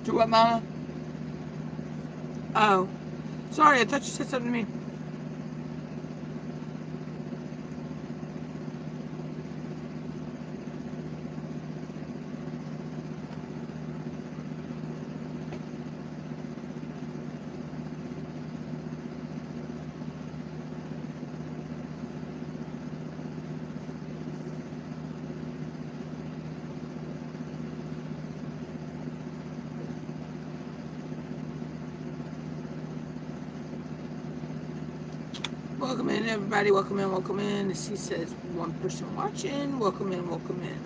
To what, Mama? Oh. Sorry, I thought you said something to me. Welcome in, everybody. Welcome in, welcome in. As he says, one person watching. Welcome in, welcome in.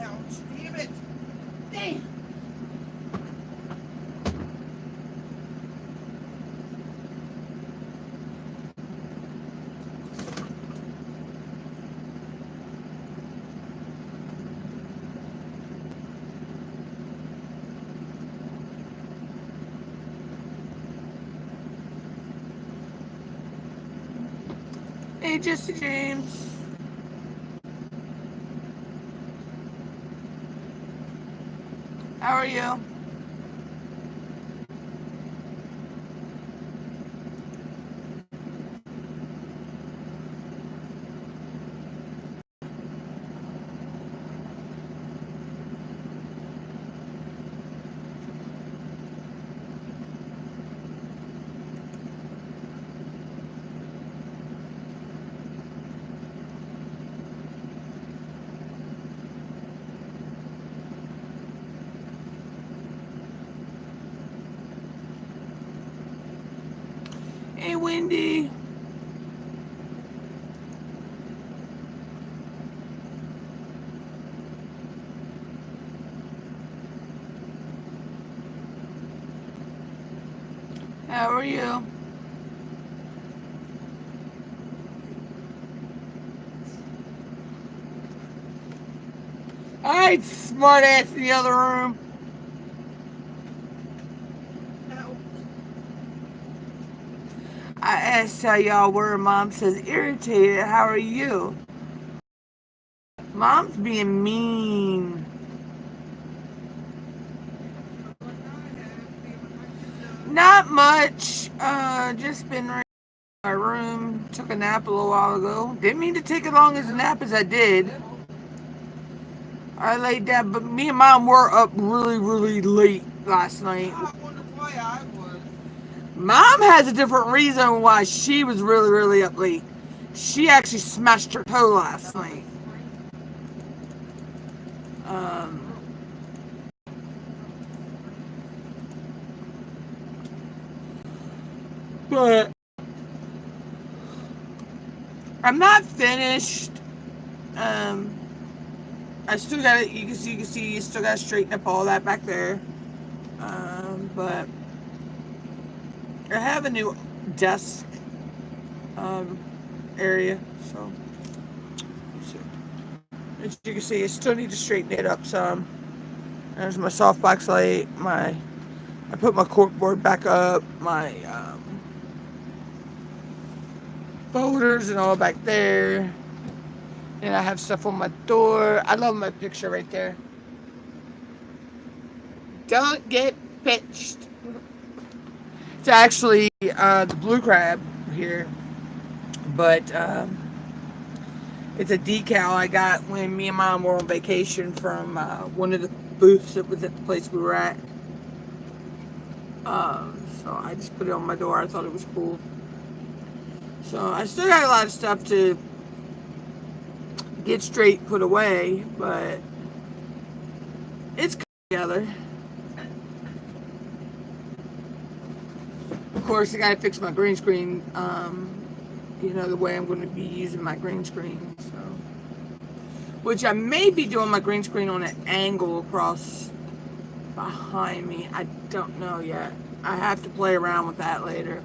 Ouch, damn it. Damn. Hey, Jesse James. How are you? Hey, Wendy. How are you? Alright, smart ass in the other room. I asked how y'all were. Mom says, irritated. How are you? Mom's being mean. Not much. Just been in my room. Took a nap a little while ago. Didn't mean to take as long as a nap as I did. I laid down, but me and Mom were up really, really late last night. I wonder why I was. Mom has a different reason why she was really, really up late. She actually smashed her toe last night. But I'm not finished. I still got it. You can see, you still got to straighten up all that back there. But I have a new desk area, so as you can see, I still need to straighten it up some. There's my softbox light. I put my corkboard back up. My folders and all back there. And I have stuff on my door. I love my picture right there. Don't get pitched. It's actually the blue crab here, but it's a decal I got when me and Mom were on vacation from one of the booths that was at the place we were at. So I just put it on my door. I thought it was cool. So I still got a lot of stuff to get straight put away, but it's coming together. Of course, I gotta fix my green screen, you know, the way I'm going to be using my green screen, so. Which I may be doing my green screen on an angle across behind me. I don't know yet. I have to play around with that later.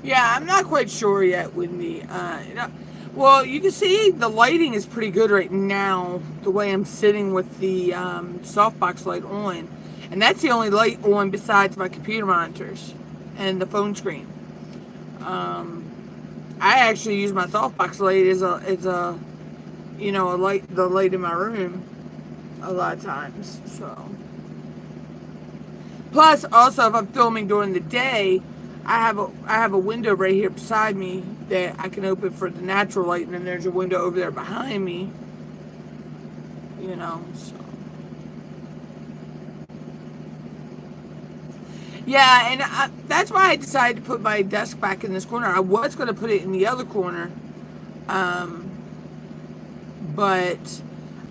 Yeah, I'm not quite sure yet with the, well, you can see the lighting is pretty good right now, the way I'm sitting with the softbox light on. And that's the only light on besides my computer monitors and the phone screen. I actually use my softbox light as a you know, the light in my room a lot of times, so. Plus, also, if I'm filming during the day, I have a window right here beside me that I can open for the natural light, and then there's a window over there behind me, you know, so. Yeah, and that's why I decided to put my desk back in this corner. I was going to put it in the other corner, but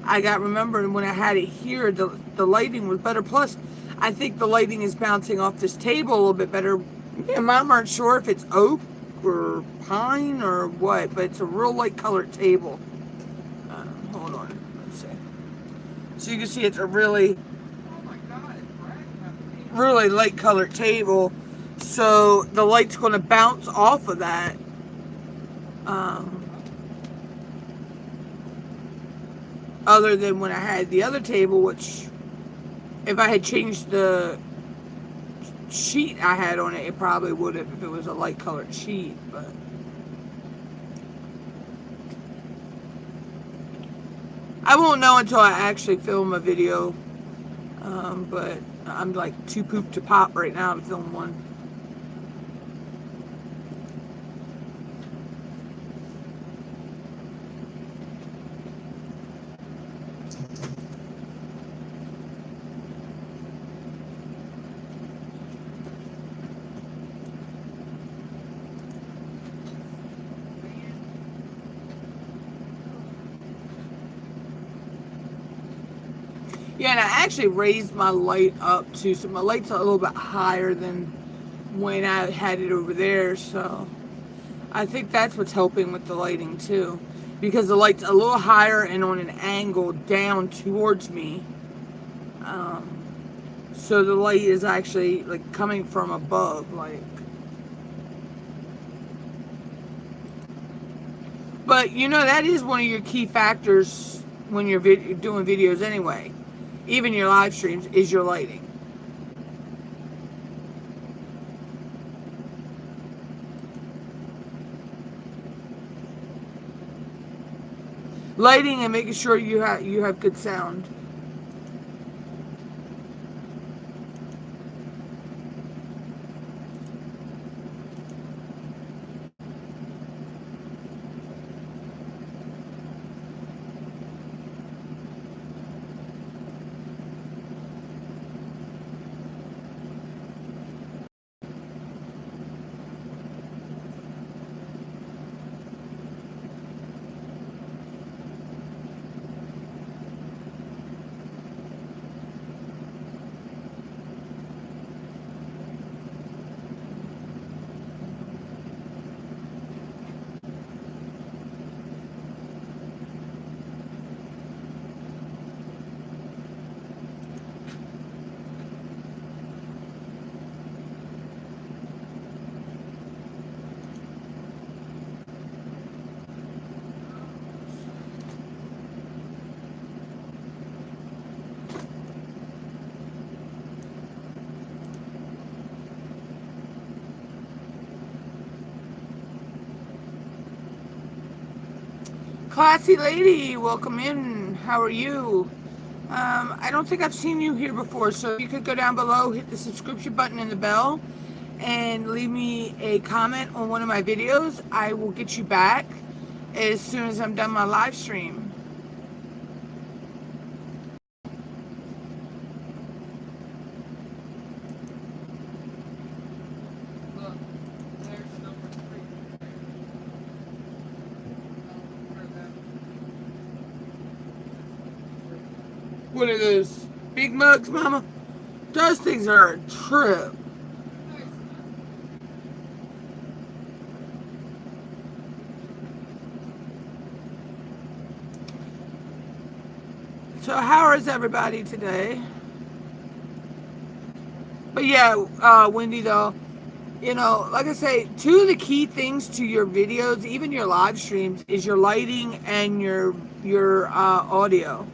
I got remembered when I had it here, the lighting was better. Plus, I think the lighting is bouncing off this table a little bit better. Me and Mom aren't sure if it's oak or pine or what, but it's a real light colored table. Hold on, let's see. So you can see it's a really light colored table. So the light's going to bounce off of that. Other than when I had the other table, which if I had changed the sheet I had on it, it probably would have if it was a light colored sheet, but I won't know until I actually film a video. But I'm like too pooped to pop right now to film one. Yeah, and I actually raised my light up too, so my light's a little bit higher than when I had it over there, so I think that's what's helping with the lighting too, because the light's a little higher and on an angle down towards me, so the light is actually like coming from above, like. But you know, that is one of your key factors when you're doing videos anyway. Even your live streams, is your lighting. Lighting and making sure you have good sound. Classy lady, welcome in. How are you? I don't think I've seen you here before, so you could go down below, hit the subscription button and the bell, and leave me a comment on one of my videos, I will get you back as soon as I'm done my live stream. What are those big mugs, Mama? Those things are a trip. So how is everybody today? But yeah, Wendy, though, you know, like I say, two of the key things to your videos, even your live streams, is your lighting and your audio.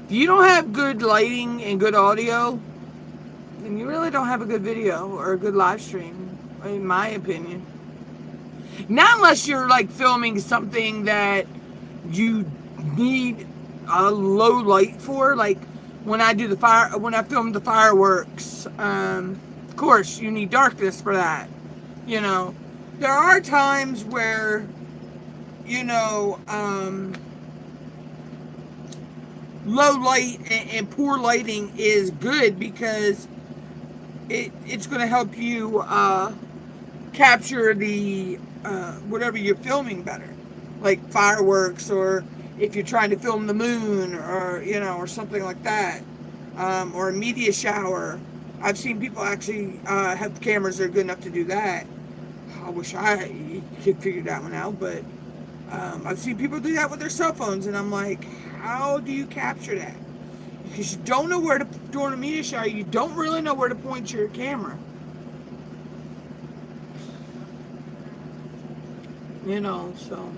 If you don't have good lighting and good audio, then you really don't have a good video or a good live stream, in my opinion. Not unless you're like filming something that you need a low light for, like when I film the fireworks. Of course, you need darkness for that. You know, there are times where, you know, low light and poor lighting is good because it's going to help you capture the whatever you're filming better, like fireworks, or if you're trying to film the moon, or you know, or something like that, or a meteor shower. I've seen people actually have cameras that are good enough to do that. I wish I could figure that one out, but I've seen people do that with their cell phones, and I'm like, how do you capture that? Because you don't know where to, during a meteor shower, you don't really know where to point your camera. You know, so.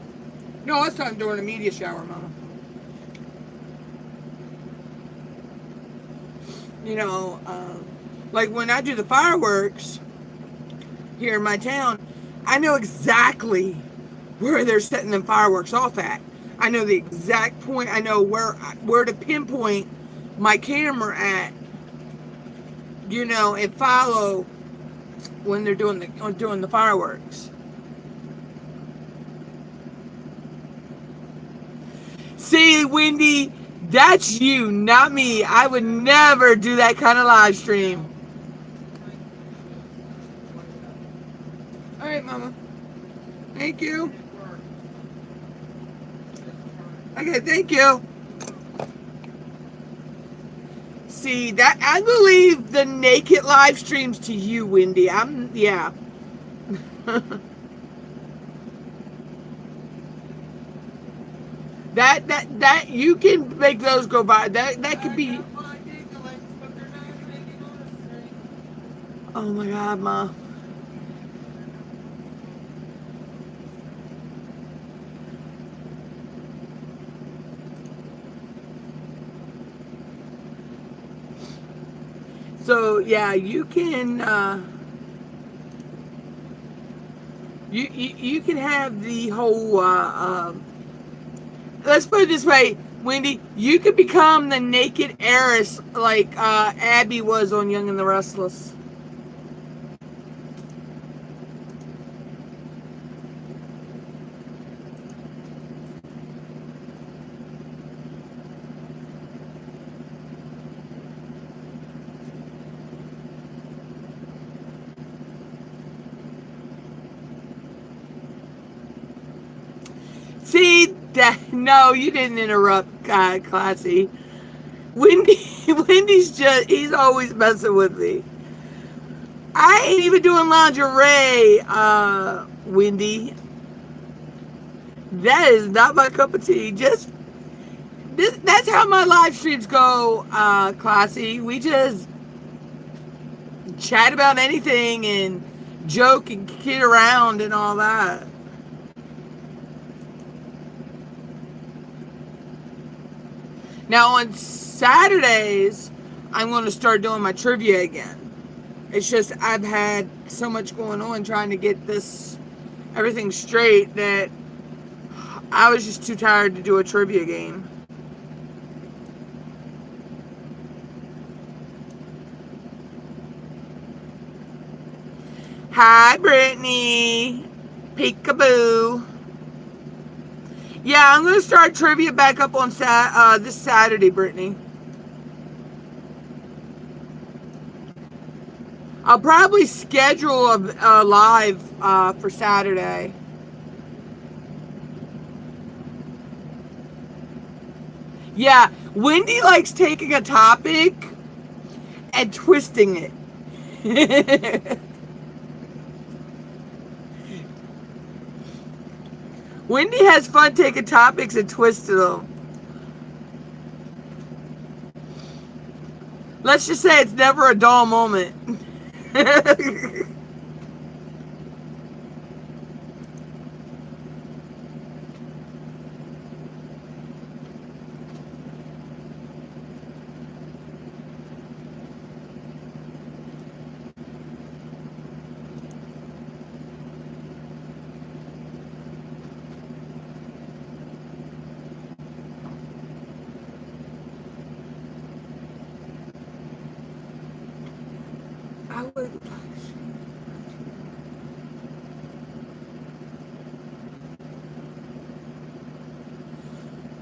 No, it's time during a meteor shower, Mama. You know, like when I do the fireworks here in my town, I know exactly where they're setting them fireworks off at. I know the exact point. I know where to pinpoint my camera at, you know, and follow when they're doing the fireworks. See, Wendy, that's you, not me. I would never do that kind of live stream. All right, Mama. Thank you. Okay, thank you. See, that I will leave the naked live streams to you, Wendy. Yeah. that you can make those go by. That could be. Oh my God, Ma. So yeah, you can you can have the whole let's put it this way, Wendy, you could become the naked heiress like Abby was on Young and the Restless. See, no, you didn't interrupt, Classy. Wendy's he's always messing with me. I ain't even doing lingerie, Wendy. That is not my cup of tea. That's how my live streams go, Classy. We just chat about anything and joke and kid around and all that. Now on Saturdays, I'm going to start doing my trivia again. It's just I've had so much going on trying to get everything straight that I was just too tired to do a trivia game. Hi, Brittany. Peekaboo. Yeah, I'm going to start trivia back up on this Saturday, Brittany. I'll probably schedule a live for Saturday. Yeah, Wendy likes taking a topic and twisting it. Wendy has fun taking topics and twisting them. Let's just say it's never a dull moment.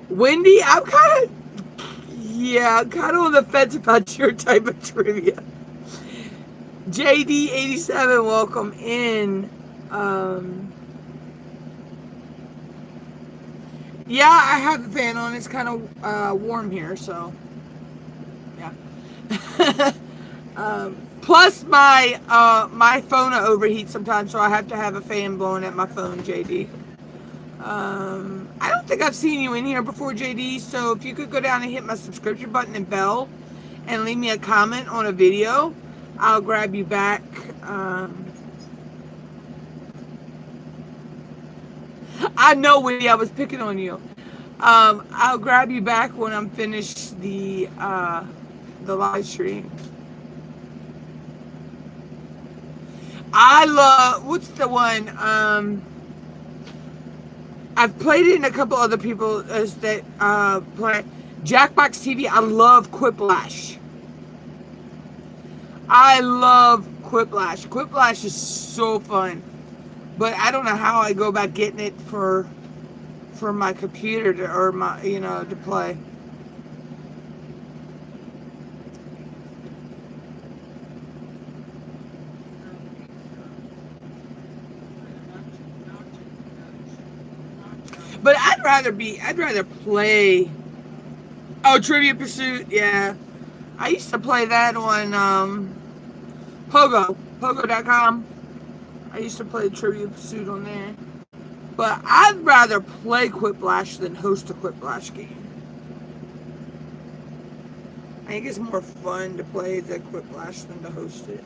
Wendy, I'm kind of on the fence about your type of trivia. JD87, welcome in. Yeah, I have the fan on. It's kind of warm here, so yeah. Plus, my phone overheats sometimes, so I have to have a fan blowing at my phone, JD. I don't think I've seen you in here before, JD, so if you could go down and hit my subscription button and bell and leave me a comment on a video, I'll grab you back. I know, Wendy, I was picking on you. I'll grab you back when I'm finished the live stream. I love, what's the one? I've played it in a couple other people that play Jackbox TV. I love Quiplash. I love Quiplash. Quiplash is so fun, but I don't know how I go about getting it for my computer to play. But I'd rather play. Oh, Trivia Pursuit, yeah. I used to play that on Pogo.com. I used to play Trivia Pursuit on there. But I'd rather play Quiplash than host a Quiplash game. I think it's more fun to play the Quiplash than to host it.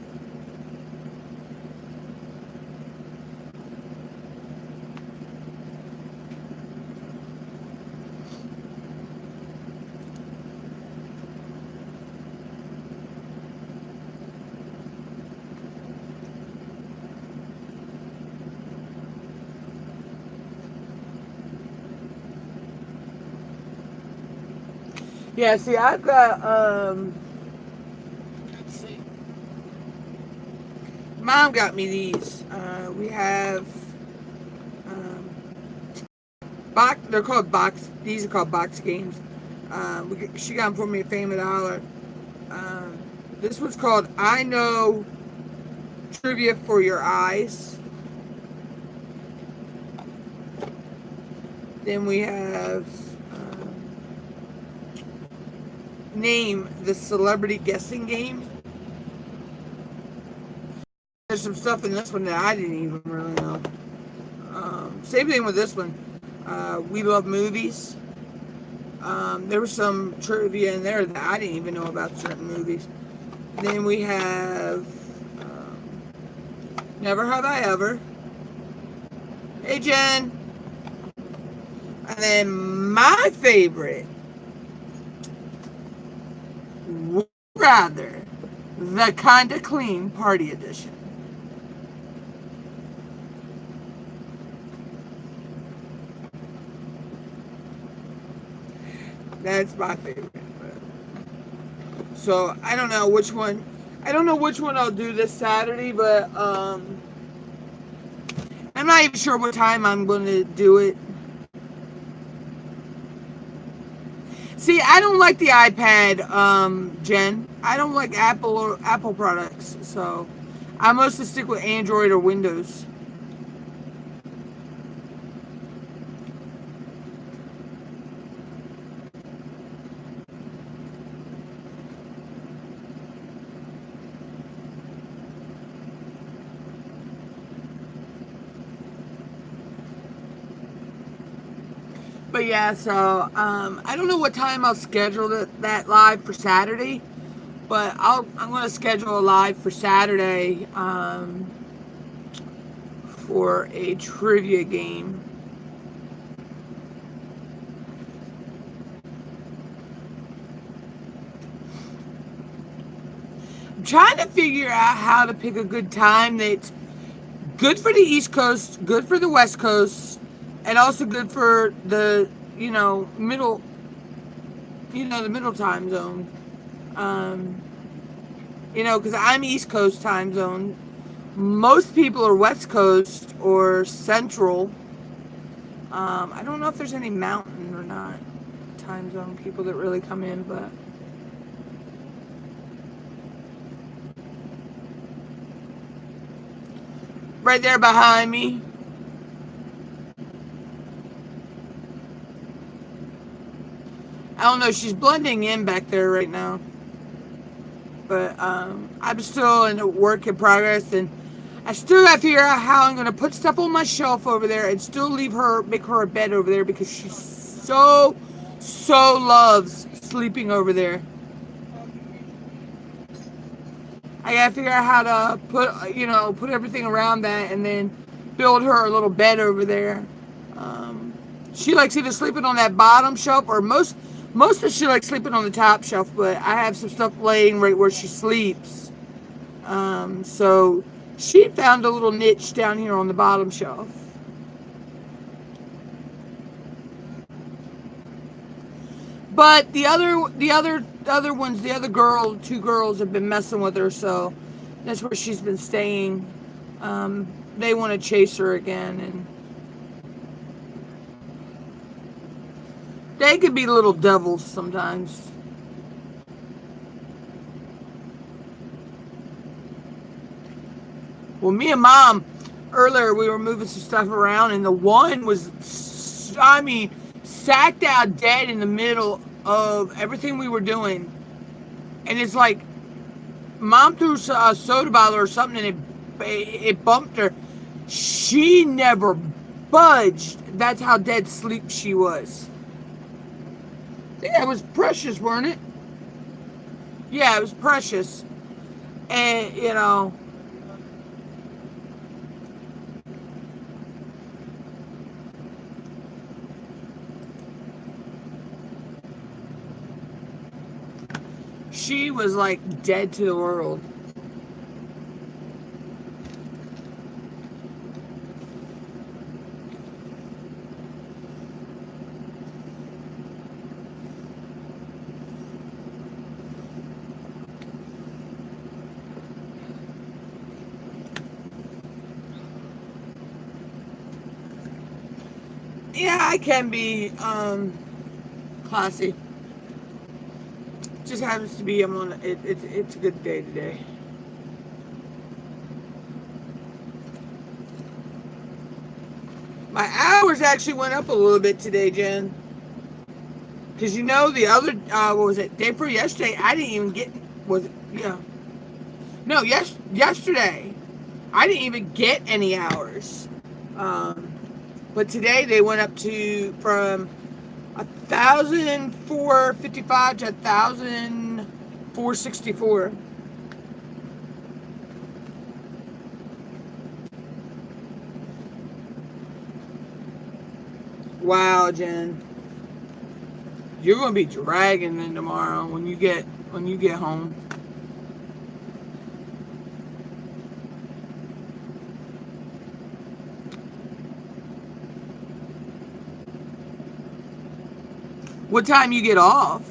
Yeah, see, I've got, let's see. Mom got me these. We have, they're called these are called box games. She got them for me at Family Dollar. This one's called I Know Trivia for Your Eyes. Then we have, Name the Celebrity Guessing Game. There's some stuff in this one that I didn't even really know. Same thing with this one. We Love Movies. There was some trivia in there that I didn't even know about certain movies. Then we have Never Have I Ever. Hey, Jen. And then my favorite, rather, the Kinda Clean Party Edition. That's my favorite. So I don't know which one. I don't know which one I'll do this Saturday, but I'm not even sure what time I'm going to do it. See, I don't like the iPad, Jen. I don't like Apple products, so I mostly stick with Android or Windows. But yeah, so I don't know what time I'll schedule that live for Saturday, but I'm gonna schedule a live for Saturday for a trivia game. I'm trying to figure out how to pick a good time that's good for the East Coast, good for the West Coast, and also good for the middle, the middle time zone. Because I'm East Coast time zone. Most people are West Coast or Central. I don't know if there's any mountain or not time zone people that really come in, but right there behind me. I don't know, she's blending in back there right now. But I'm still in a work in progress, and I still got to figure out how I'm going to put stuff on my shelf over there and still make her a bed over there, because she so loves sleeping over there. I got to figure out how to put everything around that and then build her a little bed over there. She likes either sleeping on that bottom shelf, or most of she likes sleeping on the top shelf, but I have some stuff laying right where she sleeps. So she found a little niche down here on the bottom shelf. But the other ones, the other two girls have been messing with her, so that's where she's been staying. They want to chase her again, and they could be little devils sometimes. Well, me and Mom, earlier we were moving some stuff around, and the one was, sacked out dead in the middle of everything we were doing. And it's like, Mom threw a soda bottle or something, and it bumped her. She never budged. That's how dead sleep she was. Yeah, it was precious, weren't it? Yeah, it was precious. And, she was like dead to the world. Yeah, I can be classy. Just happens to be it's a good day today. My hours actually went up a little bit today, Jen. Because the other what was it, day before yesterday, I didn't even get, was it, yeah. No, yesterday I didn't even get any hours. But today they went up from 1,455 to 1,464. Wow, Jen, you're gonna be dragging in tomorrow when you get home. What time you get off?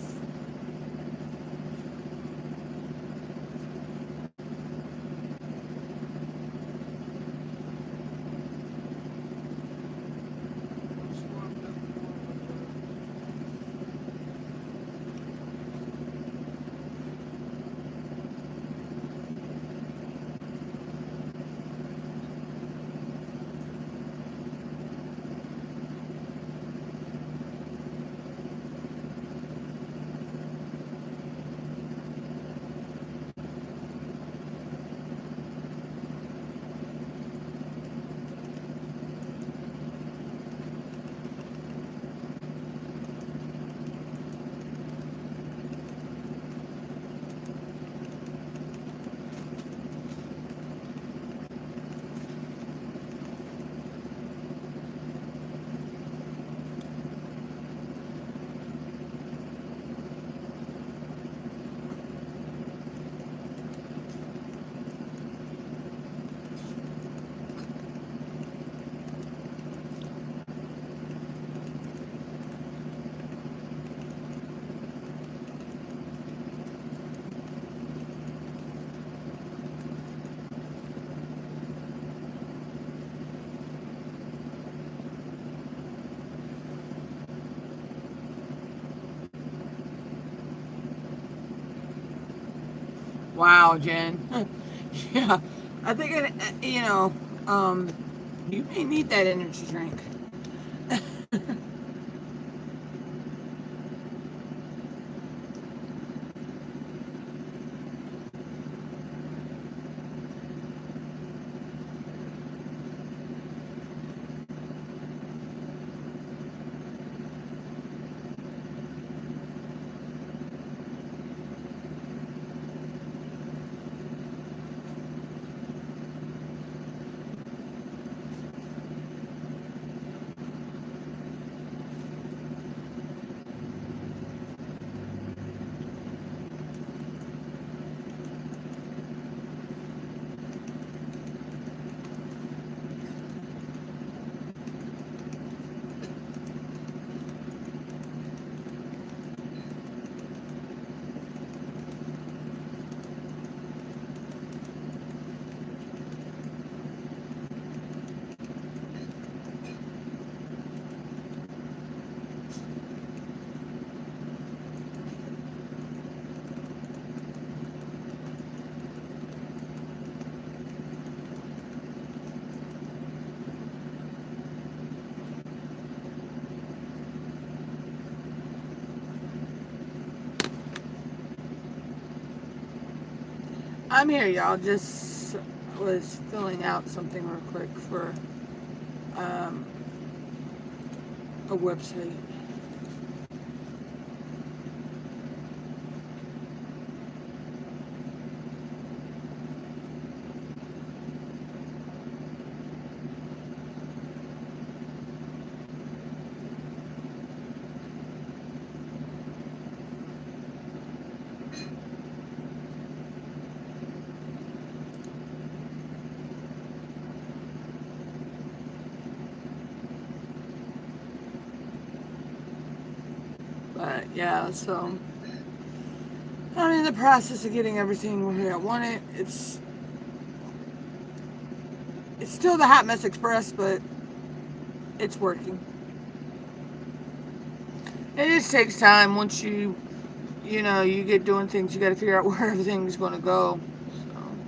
Wow, Jen. Yeah, I think you may need that energy drink. I'm here, y'all. Just was filling out something real quick for um, a website. But yeah, so I'm in the process of getting everything where I want it. It's still the Hot Mess Express, but it's working. It just takes time. Once you get doing things, you got to figure out where everything's going to go. So,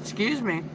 excuse me.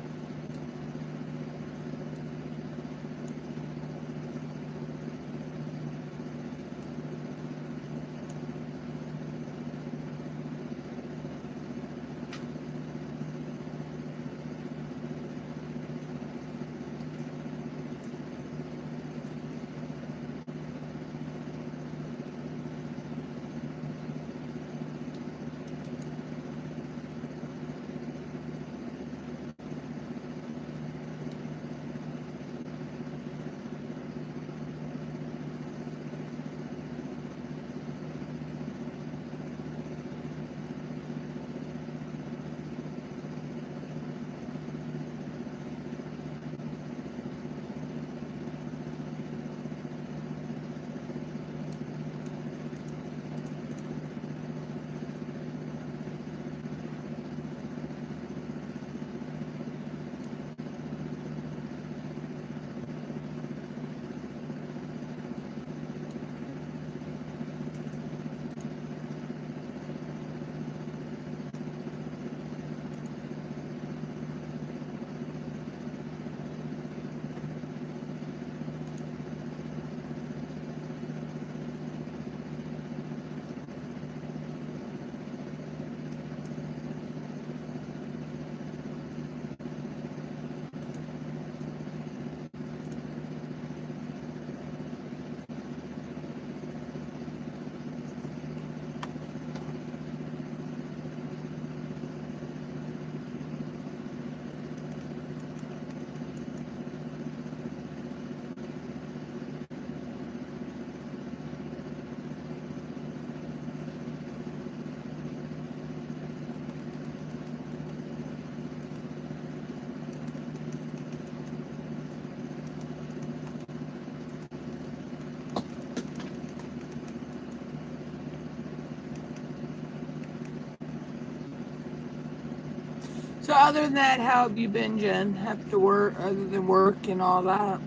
So other than that, how have you been, Jen? Have to work, other than work and all that?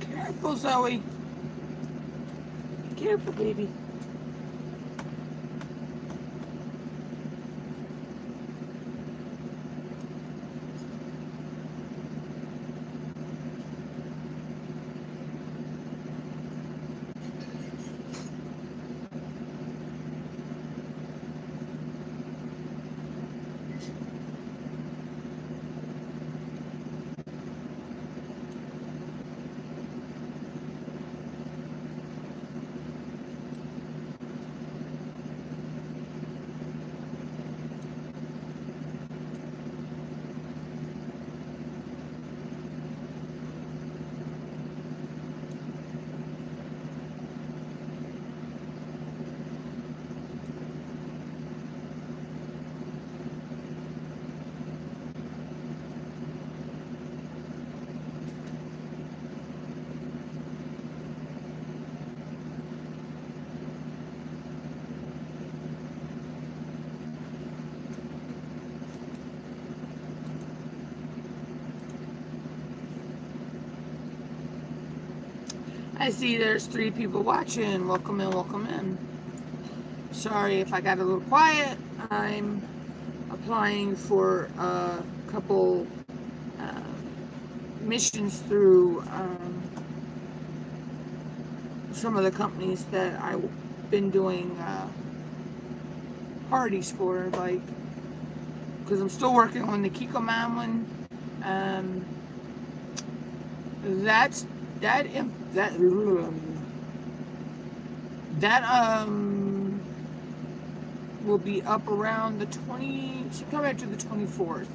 Careful, Zoe. Careful, baby. I see there's 3 people watching. Welcome in, welcome in. Sorry if I got a little quiet. I'm applying for a couple missions through some of the companies that I've been doing parties for, like, because I'm still working on the Kiko Man one. That's that will be up around the 20, should come after the 24th.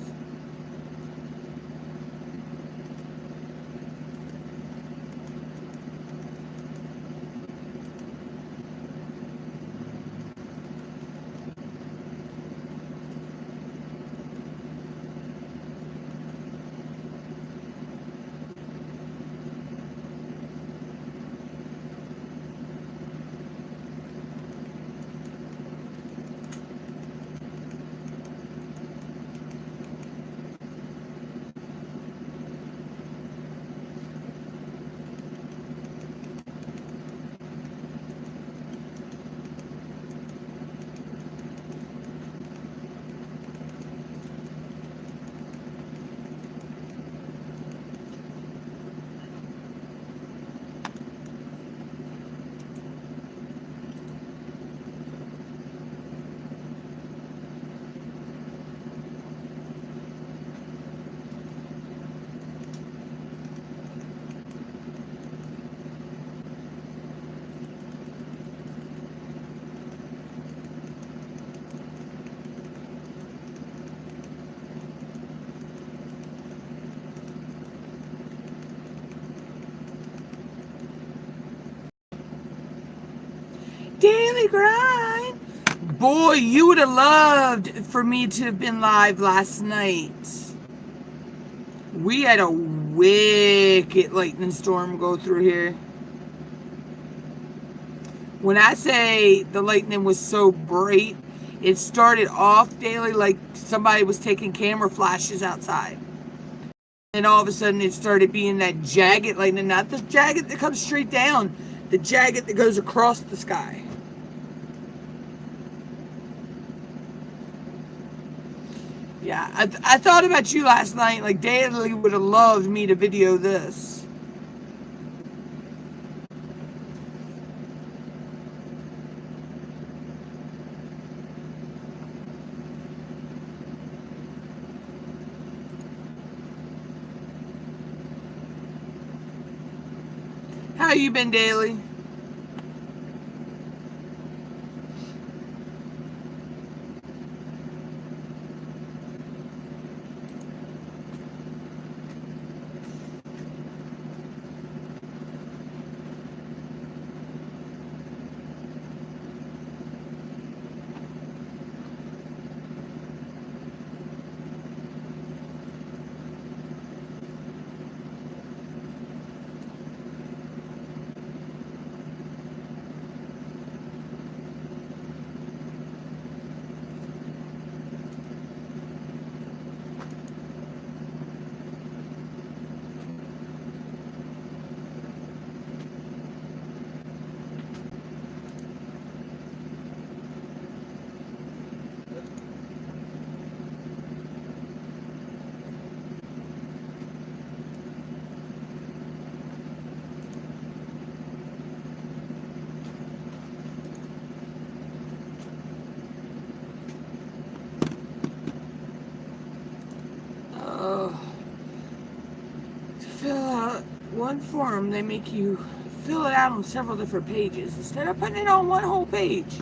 grind. Boy, you would have loved for me to have been live last night. We had a wicked lightning storm go through here. When I say the lightning was so bright, it started off daily like somebody was taking camera flashes outside. And all of a sudden it started being that jagged lightning, not the jagged that comes straight down, the jagged that goes across the sky. Yeah, I thought about you last night, like Daily would have loved me to video this. How you been, Daily? To fill out one form, they make you fill it out on several different pages instead of putting it on one whole page.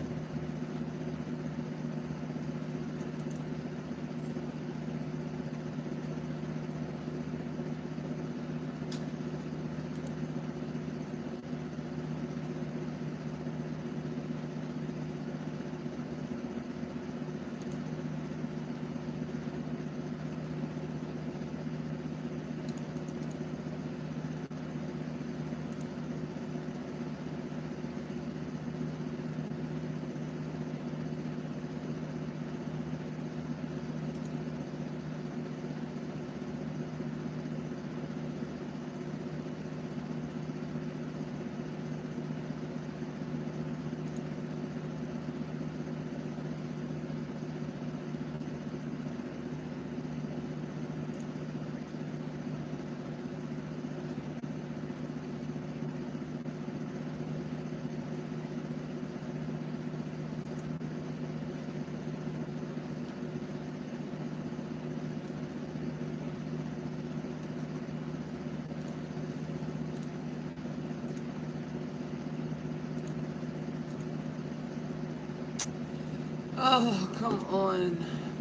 Oh, come on.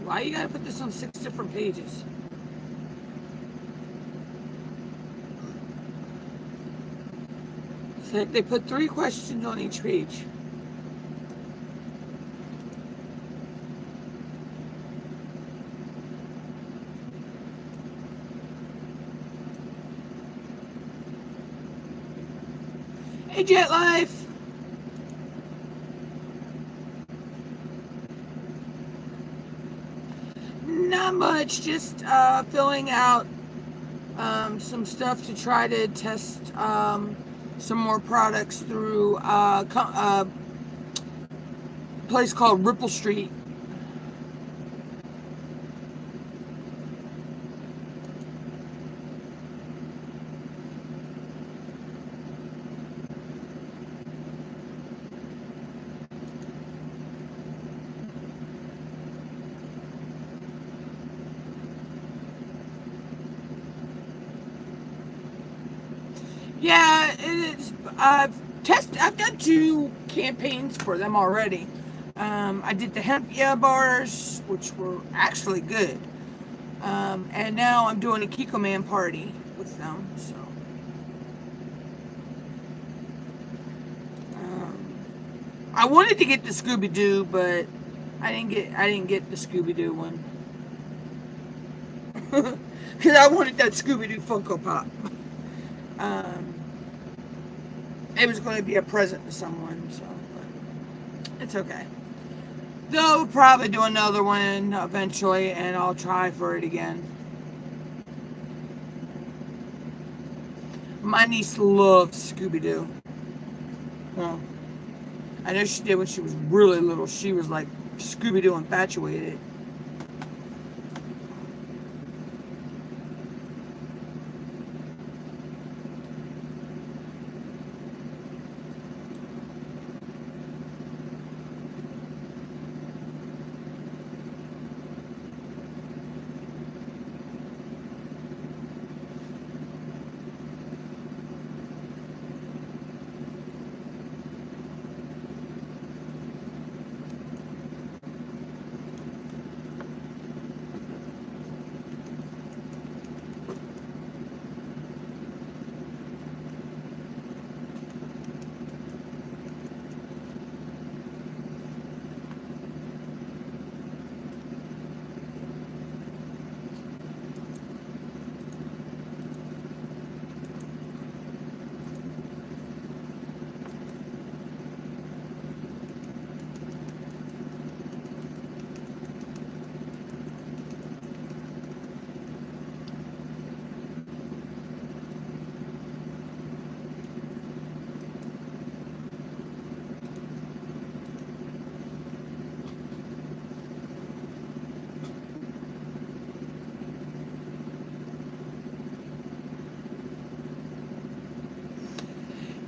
Why you gotta put this on 6 different pages? It's like they put 3 questions on each page. Hey, Jet Life! Not much, just filling out some stuff to try to test some more products through a place called Ripple Street. Yeah, it's, I've done 2 campaigns for them already. I did the hemp bars, which were actually good. And now I'm doing a Kiko Man party with them, so. I wanted to get the Scooby-Doo, but I didn't get the Scooby-Doo one. Because I wanted that Scooby-Doo Funko Pop. Um, it was going to be a present to someone, so but it's okay. They'll probably do another one eventually, and I'll try for it again. My niece loves Scooby-Doo. Well, I know she did when she was really little. She was like Scooby-Doo infatuated.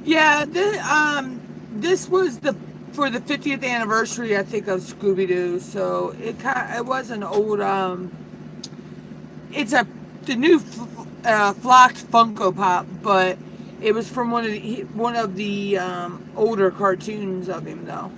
Yeah, this was the for the 50th anniversary, I think, of Scooby-Doo. So it was an old it's the new flocked Funko Pop, but it was from one of the older cartoons of him though.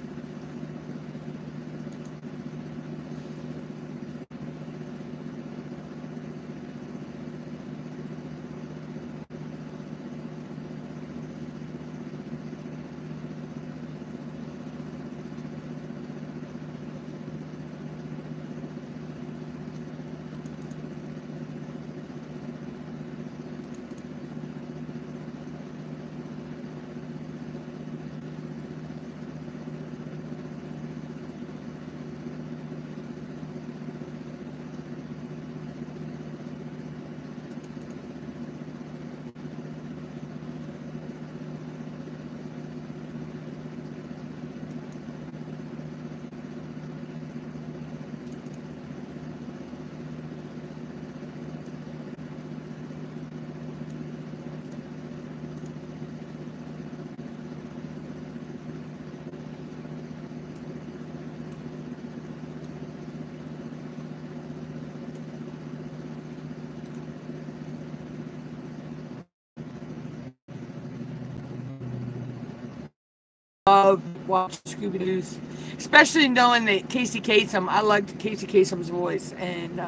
Love watch Scooby-Doo's, especially knowing that Casey Kasem. I liked Casey Kasem's voice, and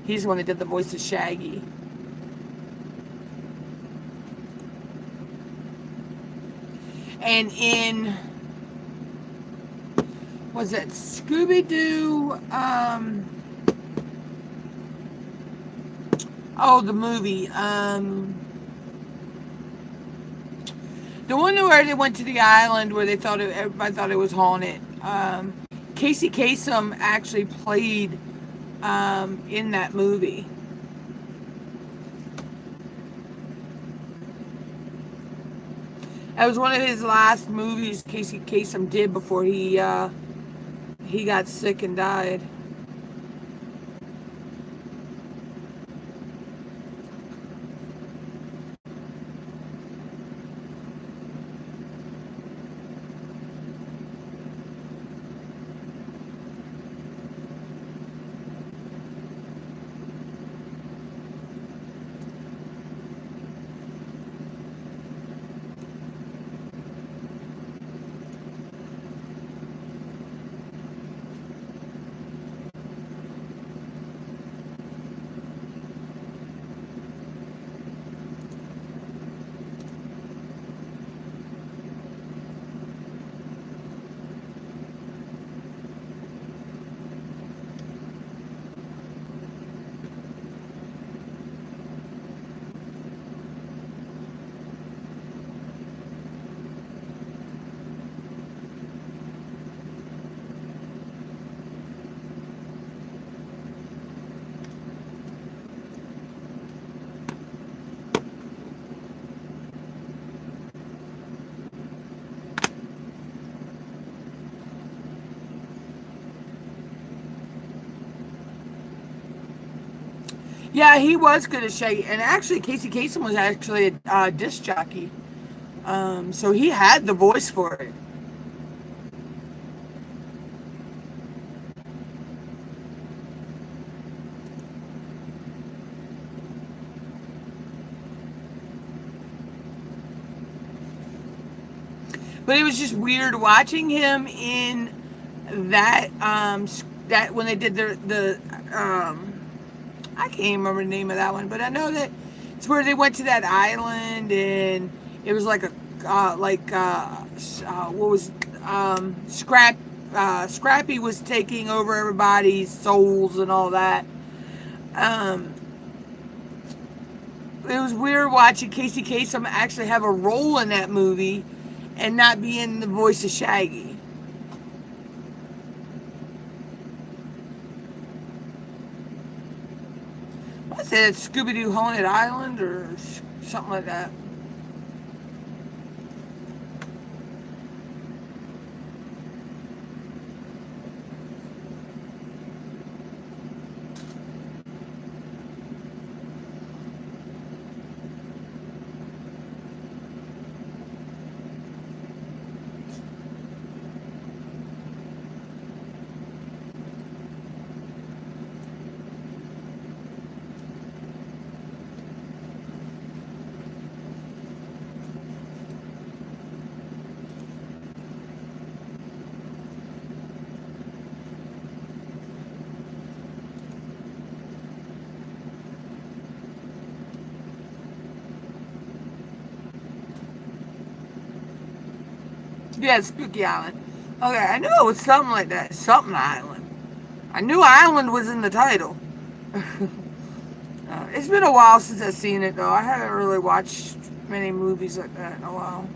he's the one that did the voice of Shaggy. And in was it Scooby-Doo? Oh, the movie. The one where they went to the island where everybody thought it was haunted. Casey Kasem actually played in that movie. That was one of his last movies Casey Kasem did before he got sick and died. Yeah, he was good at Shaggy. And actually, Casey Kasem was actually a disc jockey. So he had the voice for it. But it was just weird watching him in that that when they did the I can't even remember the name of that one, but I know that it's where they went to that island and it was like a what was Scrappy was taking over everybody's souls and all that. Um, it was weird watching Casey Kasem actually have a role in that movie and not be in the voice of Shaggy. I said Scooby-Doo Haunted Island or something like that. Yeah, Spooky Island. Okay, I knew it was something like that. Something Island. I knew Island was in the title. It's been a while since I've seen it, though. I haven't really watched many movies like that in a while.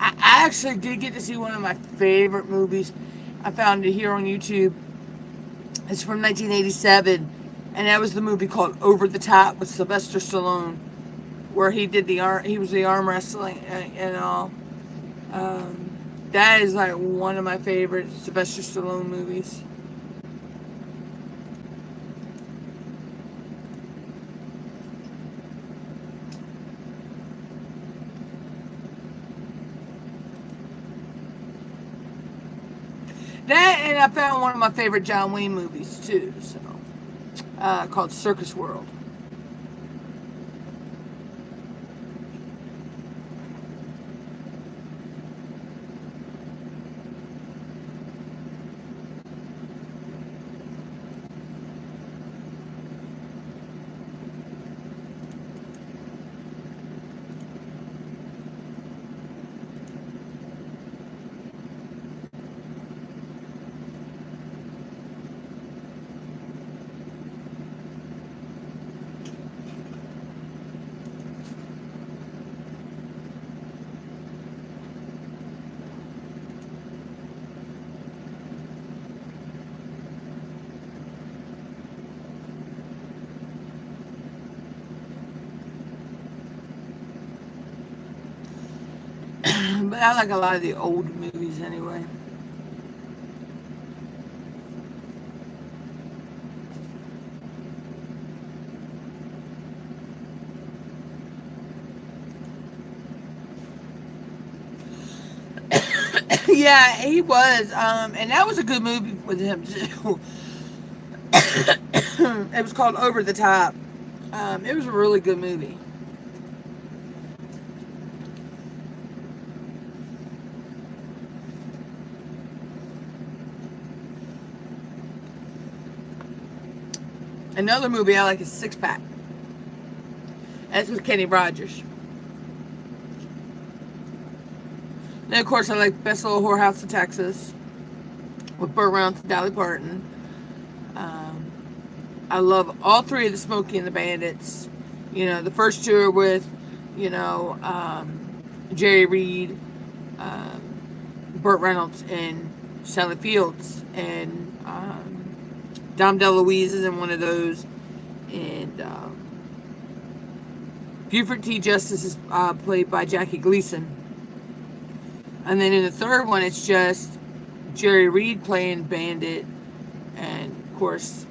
I actually did get to see one of my favorite movies. I found it here on YouTube. It's from 1987, and that was the movie called Over the Top with Sylvester Stallone, where he was the arm wrestling and all. That is like one of my favorite Sylvester Stallone movies. That, and I found one of my favorite John Wayne movies too, so called Circus World. But I like a lot of the old movies anyway. Yeah, he was, and that was a good movie with him too. It was called Over the Top. It was a really good movie. Another movie I like is Six Pack. That's with Kenny Rogers. And of course, I like Best Little Whorehouse in Texas with Burt Reynolds and Dolly Parton. I love all three of the Smokey and the Bandits. You know, the first two are with, you know, Jerry Reed, um, Burt Reynolds, and Sally Fields, and Dom DeLuise is in one of those, and Buford T. Justice is played by Jackie Gleason. And then in the third one, it's just Jerry Reed playing Bandit, and of course,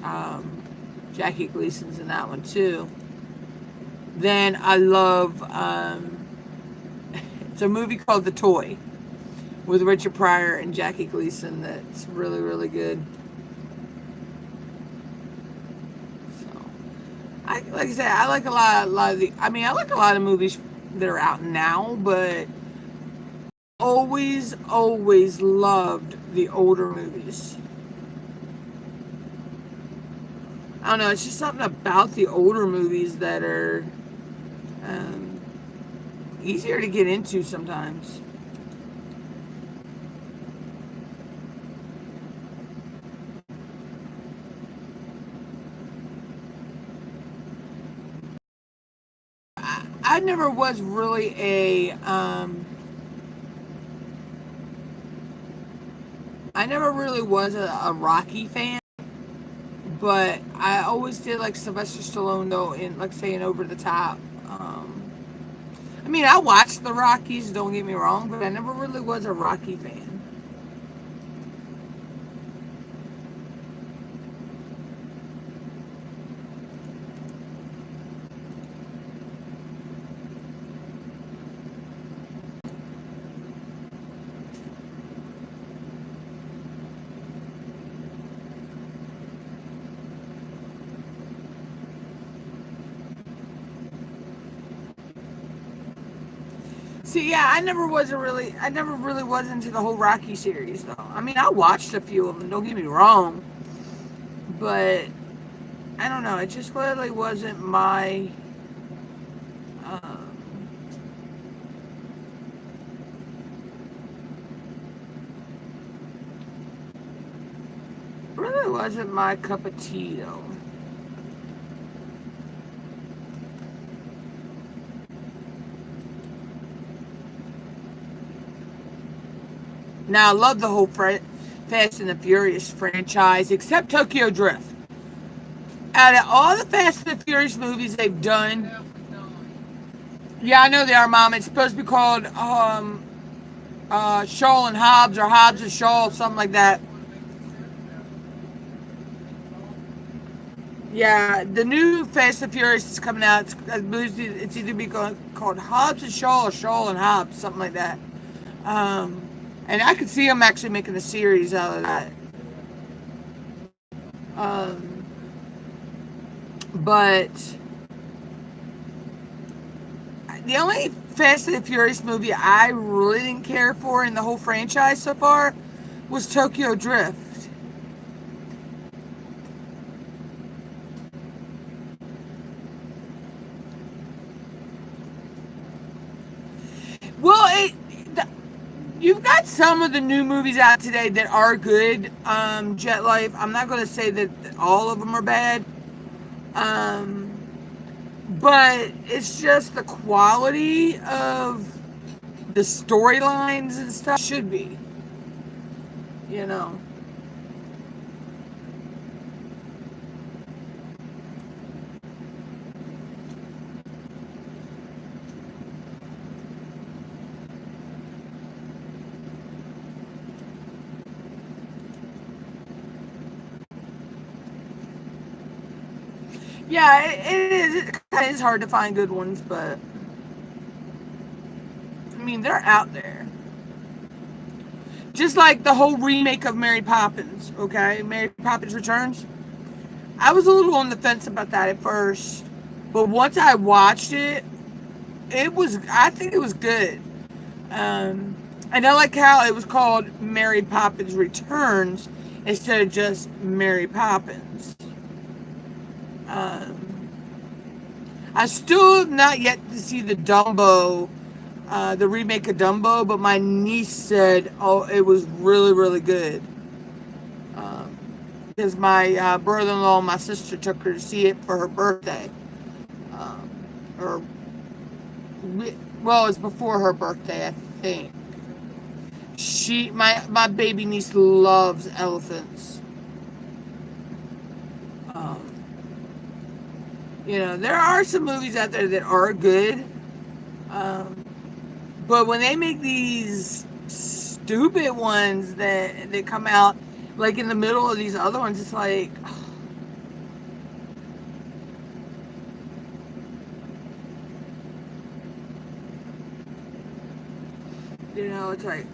Jackie Gleason's in that one too. Then I love, it's a movie called The Toy with Richard Pryor and Jackie Gleason that's really, really good. So, like I said, I like a lot of the, I mean, I like a lot of movies that are out now, but always loved the older movies. I don't know, it's just something about the older movies that are easier to get into sometimes. I never was really a Rocky fan, but I always did like Sylvester Stallone though, in like saying Over the Top. I mean, I watched the Rockies, don't get me wrong, but I never really was a Rocky fan. See, yeah, I never really was into the whole Rocky series, though. I mean, I watched a few of them, don't get me wrong, but I don't know, it just really wasn't my, really wasn't my cup of tea, though. Now, I love the whole Fast and the Furious franchise, except Tokyo Drift. Out of all the Fast and the Furious movies they've done, yeah, I know they are, Mom. It's supposed to be called Shaw and Hobbs, or Hobbs and Shaw, something like that. Yeah, the new Fast and Furious is coming out. It's either be called Hobbs and Shaw or Shaw and Hobbs, something like that. Um, and I could see them actually making a series out of that. Um, but the only Fast and the Furious movie I really didn't care for in the whole franchise so far was Tokyo Drift. Well, you've got some of the new movies out today that are good. Jet Life. I'm not going to say that all of them are bad. But it's just the quality of the storylines and stuff should be, you know. Yeah, it is. It kind of is hard to find good ones, but I mean, they're out there. Just like the whole remake of Mary Poppins, okay? Mary Poppins Returns. I was a little on the fence about that at first, but once I watched it, I think it was good. And I like how it was called Mary Poppins Returns instead of just Mary Poppins. I still have not yet to see the Dumbo, the remake of Dumbo, but my niece said, oh, it was really, really good. Because my brother-in-law and my sister took her to see it for her birthday. Or Well, it's before her birthday, I think. My baby niece loves elephants. Um, there are some movies out there that are good. Um, but when they make these stupid ones that come out like in the middle of these other ones, it's like, it's like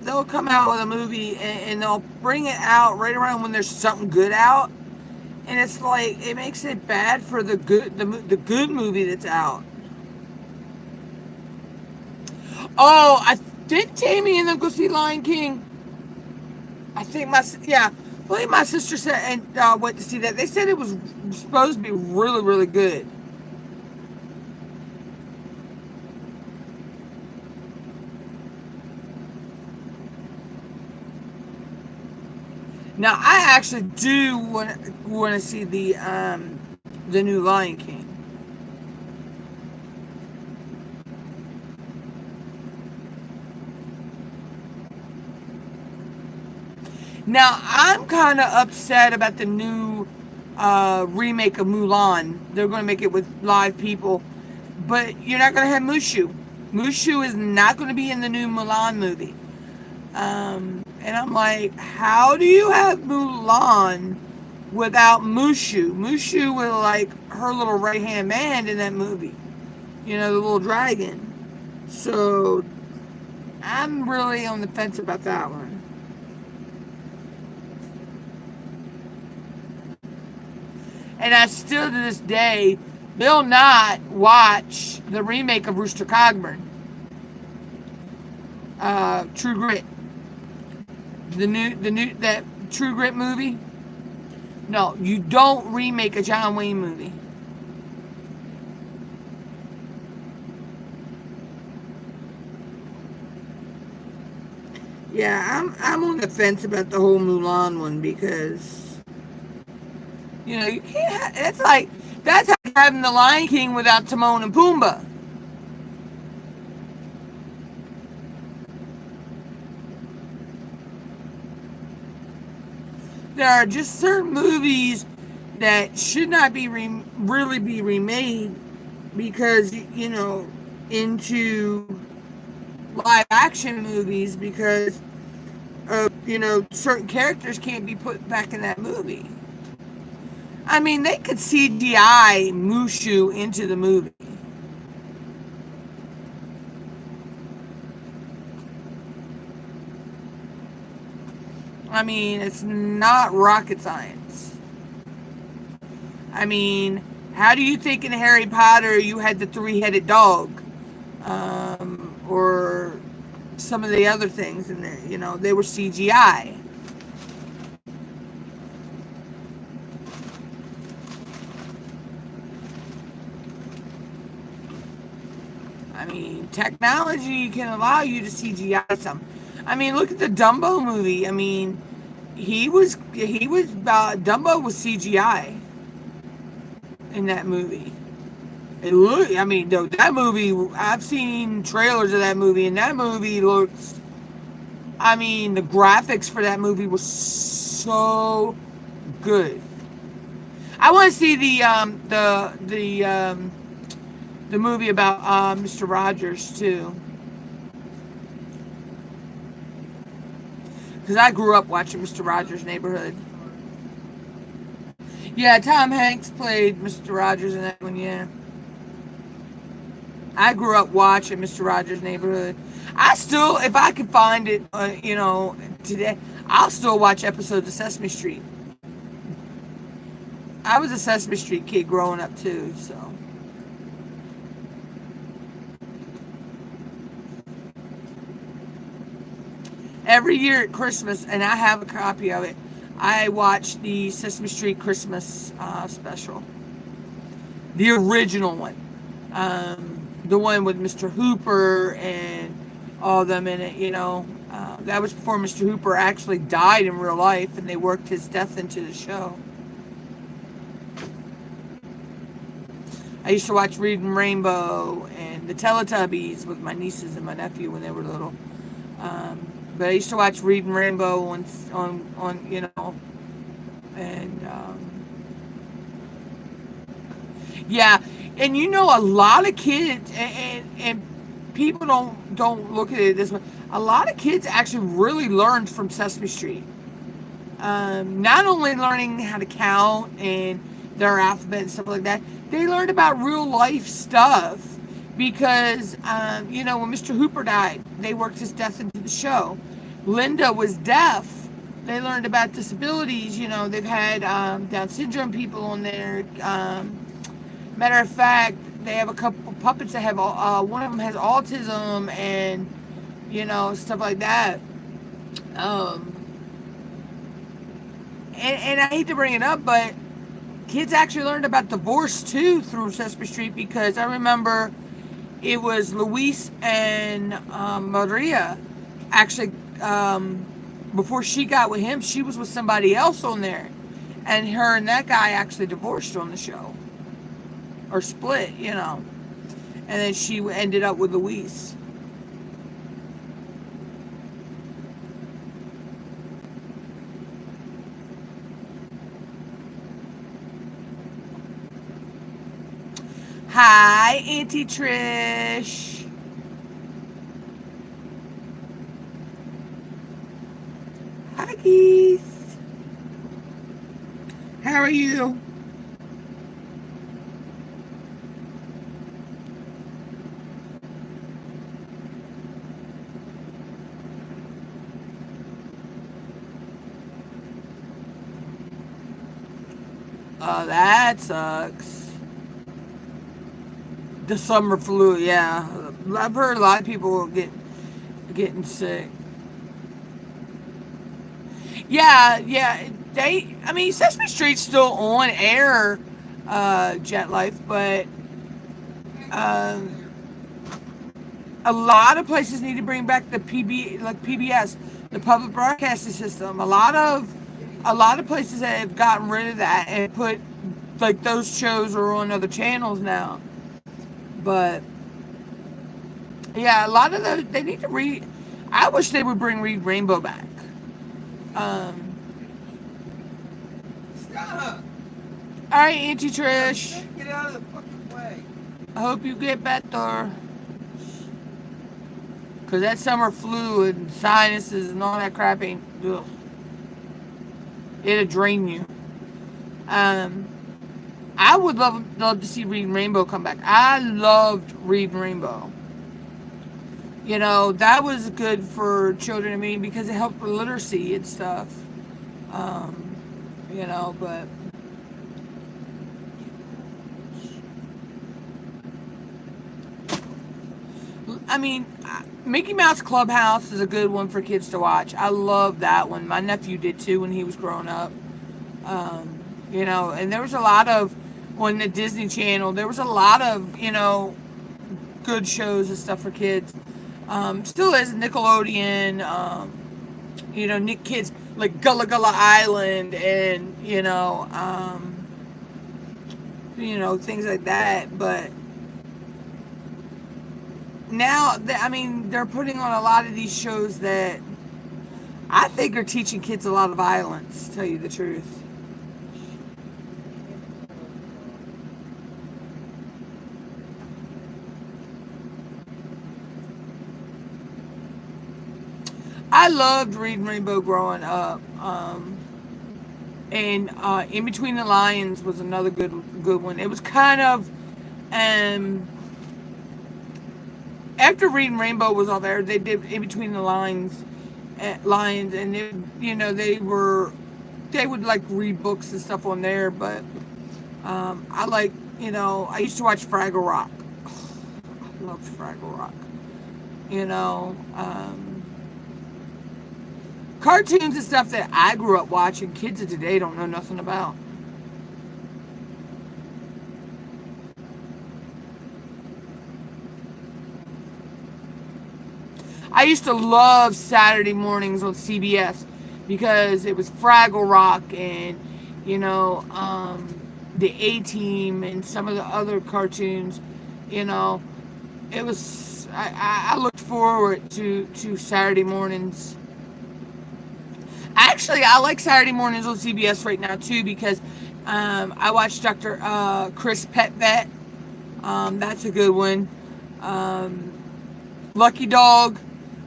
they'll come out with a movie and they'll bring it out right around when there's something good out, and it's like it makes it bad for the good movie that's out. Oh, I did Tammy and them go see Lion King. I think I believe my sister said and went to see that. They said it was supposed to be really, really good. Now I actually do want to see the new Lion King. Now I'm kind of upset about the new remake of Mulan. They're going to make it with live people, but you're not going to have Mushu. Mushu is not going to be in the new Mulan movie. And I'm like, how do you have Mulan without Mushu? Mushu was like her little right-hand man in that movie. The little dragon. So I'm really on the fence about that one. And I still, to this day, will not watch the remake of Rooster Cogburn. True Grit. That True Grit movie. No, you don't remake a John Wayne movie. Yeah, I'm on the fence about the whole Mulan one because you can't. It's like that's like having the Lion King without Timon and Pumbaa. There are just certain movies that should not be really be remade because into live action movies because of certain characters can't be put back in that movie. I mean, they could CGI Mushu into the movie. I mean, it's not rocket science. I mean, how do you think in Harry Potter you had the three-headed dog? Or some of the other things in there, they were CGI. I mean, technology can allow you to CGI some. I mean, look at the Dumbo movie. I mean, Dumbo was CGI in that movie. That movie, I've seen trailers of that movie, and that movie looks, the graphics for that movie was so good. I want to see the movie about Mr. Rogers too, because I grew up watching Mr. Rogers' Neighborhood. Yeah, Tom Hanks played Mr. Rogers in that one. Yeah, I grew up watching Mr. Rogers' Neighborhood. I still, if I could find it, today, I'll still watch episodes of Sesame Street. I was a Sesame Street kid growing up too, so. Every year at Christmas, and I have a copy of it, I watch the Sesame Street Christmas special. The original one. The one with Mr. Hooper and all of them in it, that was before Mr. Hooper actually died in real life, and they worked his death into the show. I used to watch Reading Rainbow and the Teletubbies with my nieces and my nephew when they were little. But I used to watch Reading Rainbow on you know, and yeah, and you know, a lot of kids and people don't look at it this way. A lot of kids actually really learned from Sesame Street. Not only learning how to count and their alphabet and stuff like that, they learned about real life stuff because, you know, when Mr. Hooper died, they worked his death into the show. Linda was deaf. They learned about disabilities. You know, they've had Down syndrome people on there. Matter of fact, they have a couple puppets that have, one of them has autism and, you know, stuff like that. And I hate to bring it up, but kids actually learned about divorce too through Sesame Street, because I remember it was Luis and Maria actually, before she got with him, she was with somebody else on there, and her and that guy actually divorced on the show, or split, you know, and then she ended up with Luis. Hi, Auntie Trish. Hi, Keith. How are you? Oh, that sucks. The summer flu, yeah. I've heard a lot of people will getting sick. Yeah, yeah. I mean, Sesame Street's still on air, Jet Life, but um, a lot of places need to bring back the PBS, the public broadcasting system. A lot of places that have gotten rid of that and put, like, those shows are on other channels now. But yeah, a lot of those they need to read. I wish they would bring Read Rainbow back. Um, Stop! all right, Auntie Trish. Get out of the fucking way. I hope you get better. Cause that summer flu and sinuses and all that crap ain't. Ugh. It'll drain you. Um, I would love to see Reading Rainbow come back. I loved Reading Rainbow. You know, that was good for children, I mean, because it helped with literacy and stuff. Um, you know, but I mean, Mickey Mouse Clubhouse is a good one for kids to watch. I love that one. My nephew did too when he was growing up. You know, and there was a lot of, on the Disney Channel, there was a lot of, you know, good shows and stuff for kids. Still is Nickelodeon, you know, Nick Kids, like Gullah Gullah Island and, you know, things like that. But now, I mean, they're putting on a lot of these shows that I think are teaching kids a lot of violence, to tell you the truth. I loved Reading Rainbow growing up. And In Between the Lions was another good one. It was kind of, after Reading Rainbow was all there, they did In Between the Lions, and it, you know, they would like read books and stuff on there. But I like, you know, I used to watch Fraggle Rock. I loved Fraggle Rock. You know, cartoons and stuff that I grew up watching, kids of today don't know nothing about. I used to love Saturday mornings on CBS because it was Fraggle Rock and, you know, the A-Team and some of the other cartoons, you know, it was, I looked forward to Saturday mornings. Actually, I like Saturday mornings on CBS right now too, because I watch Dr. Chris Pet Vet. That's a good one. Um, Lucky Dog,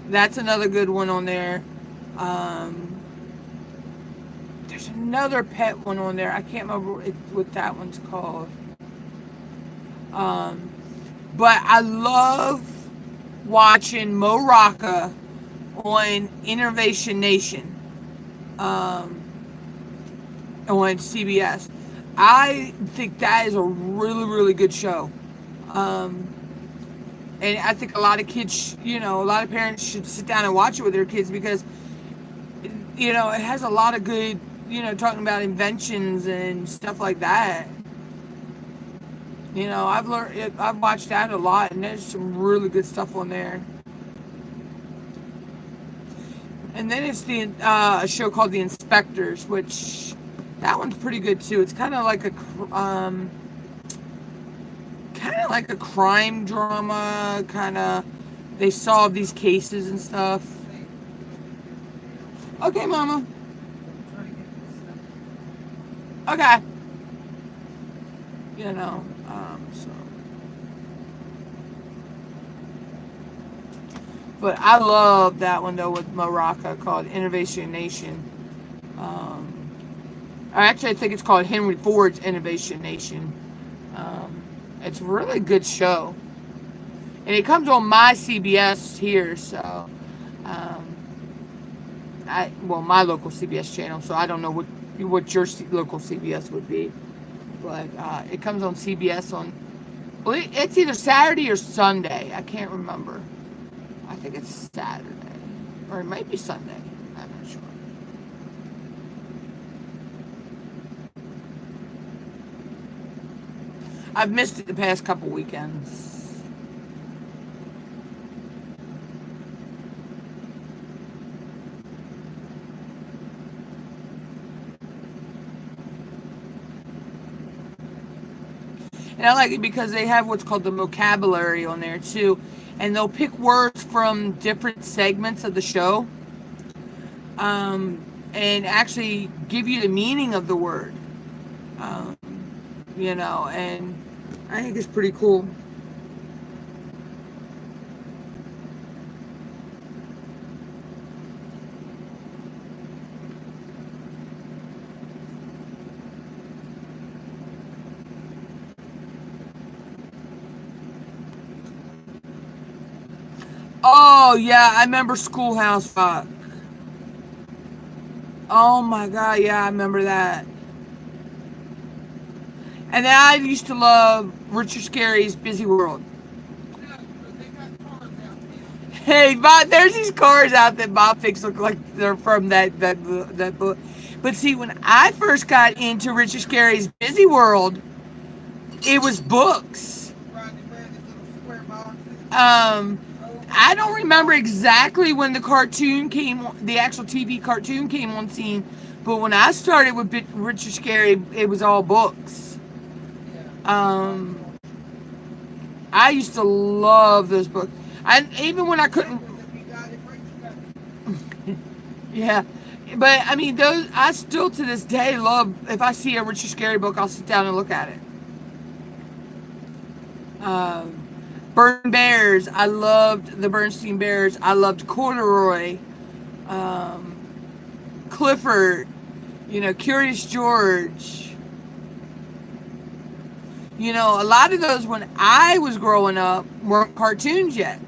that's another good one on there. Um, there's another pet one on there. I can't remember what that one's called. Um, but I love watching Mo Rocca on Innovation Nation, on CBS. I think that is a really, really good show. Um, and I think a lot of kids, a lot of parents should sit down and watch it with their kids, because, it has a lot of good, talking about inventions and stuff like that. I've watched that a lot, and there's some really good stuff on there. And then it's a show called The Inspectors, which that one's pretty good too. It's kind of like a crime drama. They solve these cases and stuff. Okay, Mama. Okay. So. But I love that one though with Mo Rocca, called Innovation Nation. Actually, I think it's called Henry Ford's Innovation Nation. It's a really good show, and it comes on my CBS here. So, my local CBS channel. So I don't know what your local CBS would be, but it comes on CBS on. Well, it's either Saturday or Sunday. I can't remember. I think it's Saturday, or it might be Sunday. I'm not sure. I've missed it the past couple weekends. And I like it because they have what's called the vocabulary on there too. And they'll pick words from different segments of the show, and actually give you the meaning of the word. And I think it's pretty cool. Oh, yeah, I remember Schoolhouse Rock. Oh my God, yeah, I remember that. And then I used to love Richard Scarry's Busy World. Hey, Bob, there's these cars out that Bob thinks look like they're from that book. But see, when I first got into Richard Scarry's Busy World, it was books. I don't remember exactly when the actual TV cartoon came on scene, but when I started with Richard Scarry, it was all books. I used to love those books. Even when I couldn't. Yeah, but I mean, I still to this day love. If I see a Richard Scarry book, I'll sit down and look at it. Burn Bears. I loved the Bernstein Bears. I loved Corduroy. Clifford. Curious George. A lot of those when I was growing up weren't cartoons yet.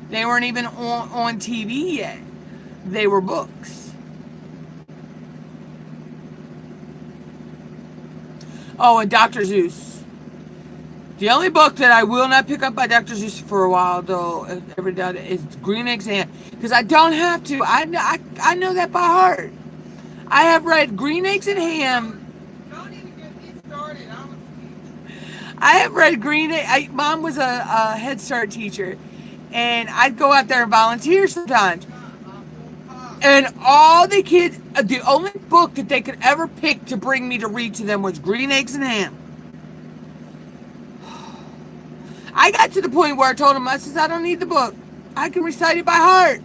They weren't even on TV yet. They were books. Oh, and Dr. Seuss. The only book that I will not pick up by Dr. Seuss for a while, though, every day, is Green Eggs and Ham. Because I don't have to. I know that by heart. I have read Green Eggs and Ham. Don't even get me started. I have read Mom was a Head Start teacher. And I'd go out there and volunteer sometimes. And all the kids, the only book that they could ever pick to bring me to read to them was Green Eggs and Ham. I got to the point where I told him, I says, I don't need the book. I can recite it by heart.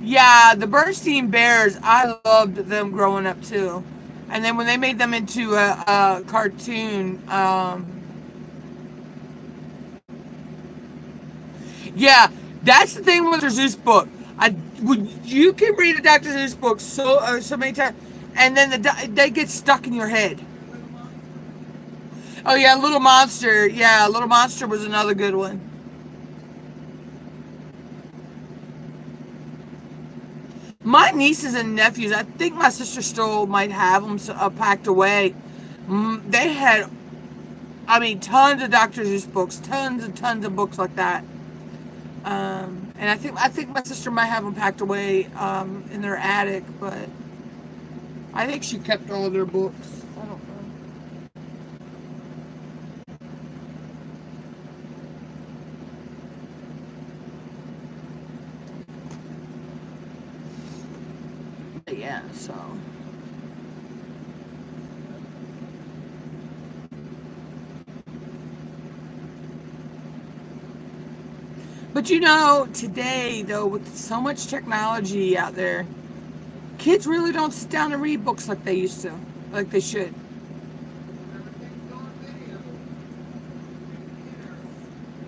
Yeah, the Bernstein Bears, I loved them growing up too. And then when they made them into a cartoon, yeah, that's the thing with Dr. Seuss book. You can read a Dr. Seuss book so many times, and then they get stuck in your head. Oh yeah, Little Monster. Yeah, Little Monster was another good one. My nieces and nephews, I think my sister still might have them packed away. They had, I mean, tons of Dr. Seuss books, tons and tons of books like that. And I think my sister might have them packed away in their attic, but I think she kept all of their books. I don't know. But yeah, so. But you know, today though, with so much technology out there, kids really don't sit down and read books like they used to, like they should.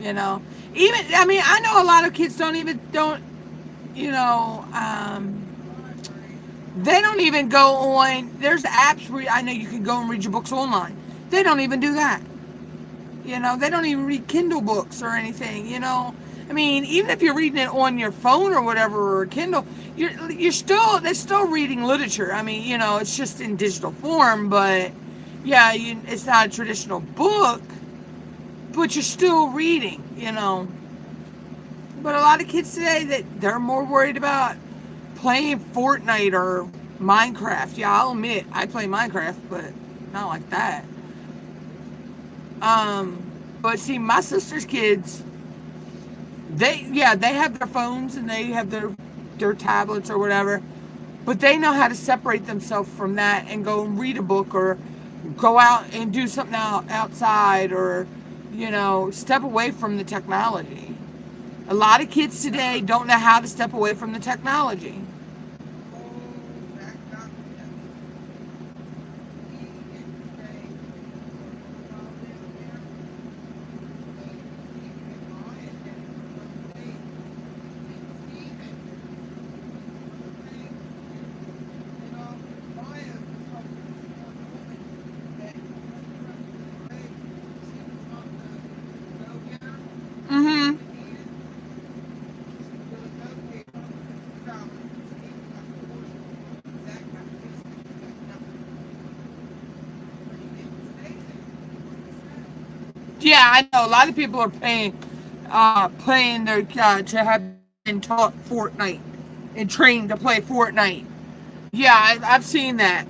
You know, even I mean, I know a lot of kids don't, you know, they don't even go on. There's apps where I know you can go and read your books online. They don't even do that. You know, they don't even read Kindle books or anything. You know, I mean, even if you're reading it on your phone or whatever or Kindle, they're still reading literature. I mean, you know, it's just in digital form, but yeah, it's not a traditional book, but you're still reading. You know, but a lot of kids today they're more worried about playing Fortnite or Minecraft. Yeah, I'll admit I play Minecraft, but not like that. But see, my sister's kids, they have their phones and they have their tablets or whatever, but they know how to separate themselves from that and go and read a book or go out and do something outside or, you know, step away from the technology. A lot of kids today don't know how to step away from the technology. Mm-hmm. Yeah, I know a lot of people are playing their to have been taught Fortnite and trained to play Fortnite. Yeah, I've seen that.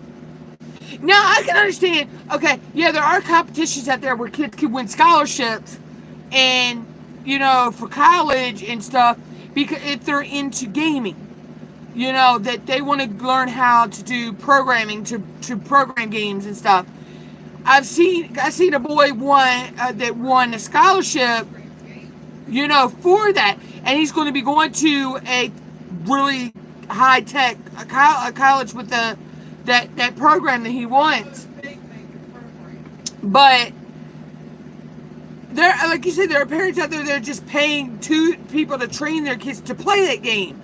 Now I can understand. Okay, yeah, there are competitions out there where kids can win scholarships, and you know, for college and stuff, because if they're into gaming, you know, that they want to learn how to do programming to program games and stuff. I seen a boy that won a scholarship, you know, for that, and he's going to be going to a really high tech a college with that program that he wants. But there, like you said, there are parents out there that are just paying two people to train their kids to play that game.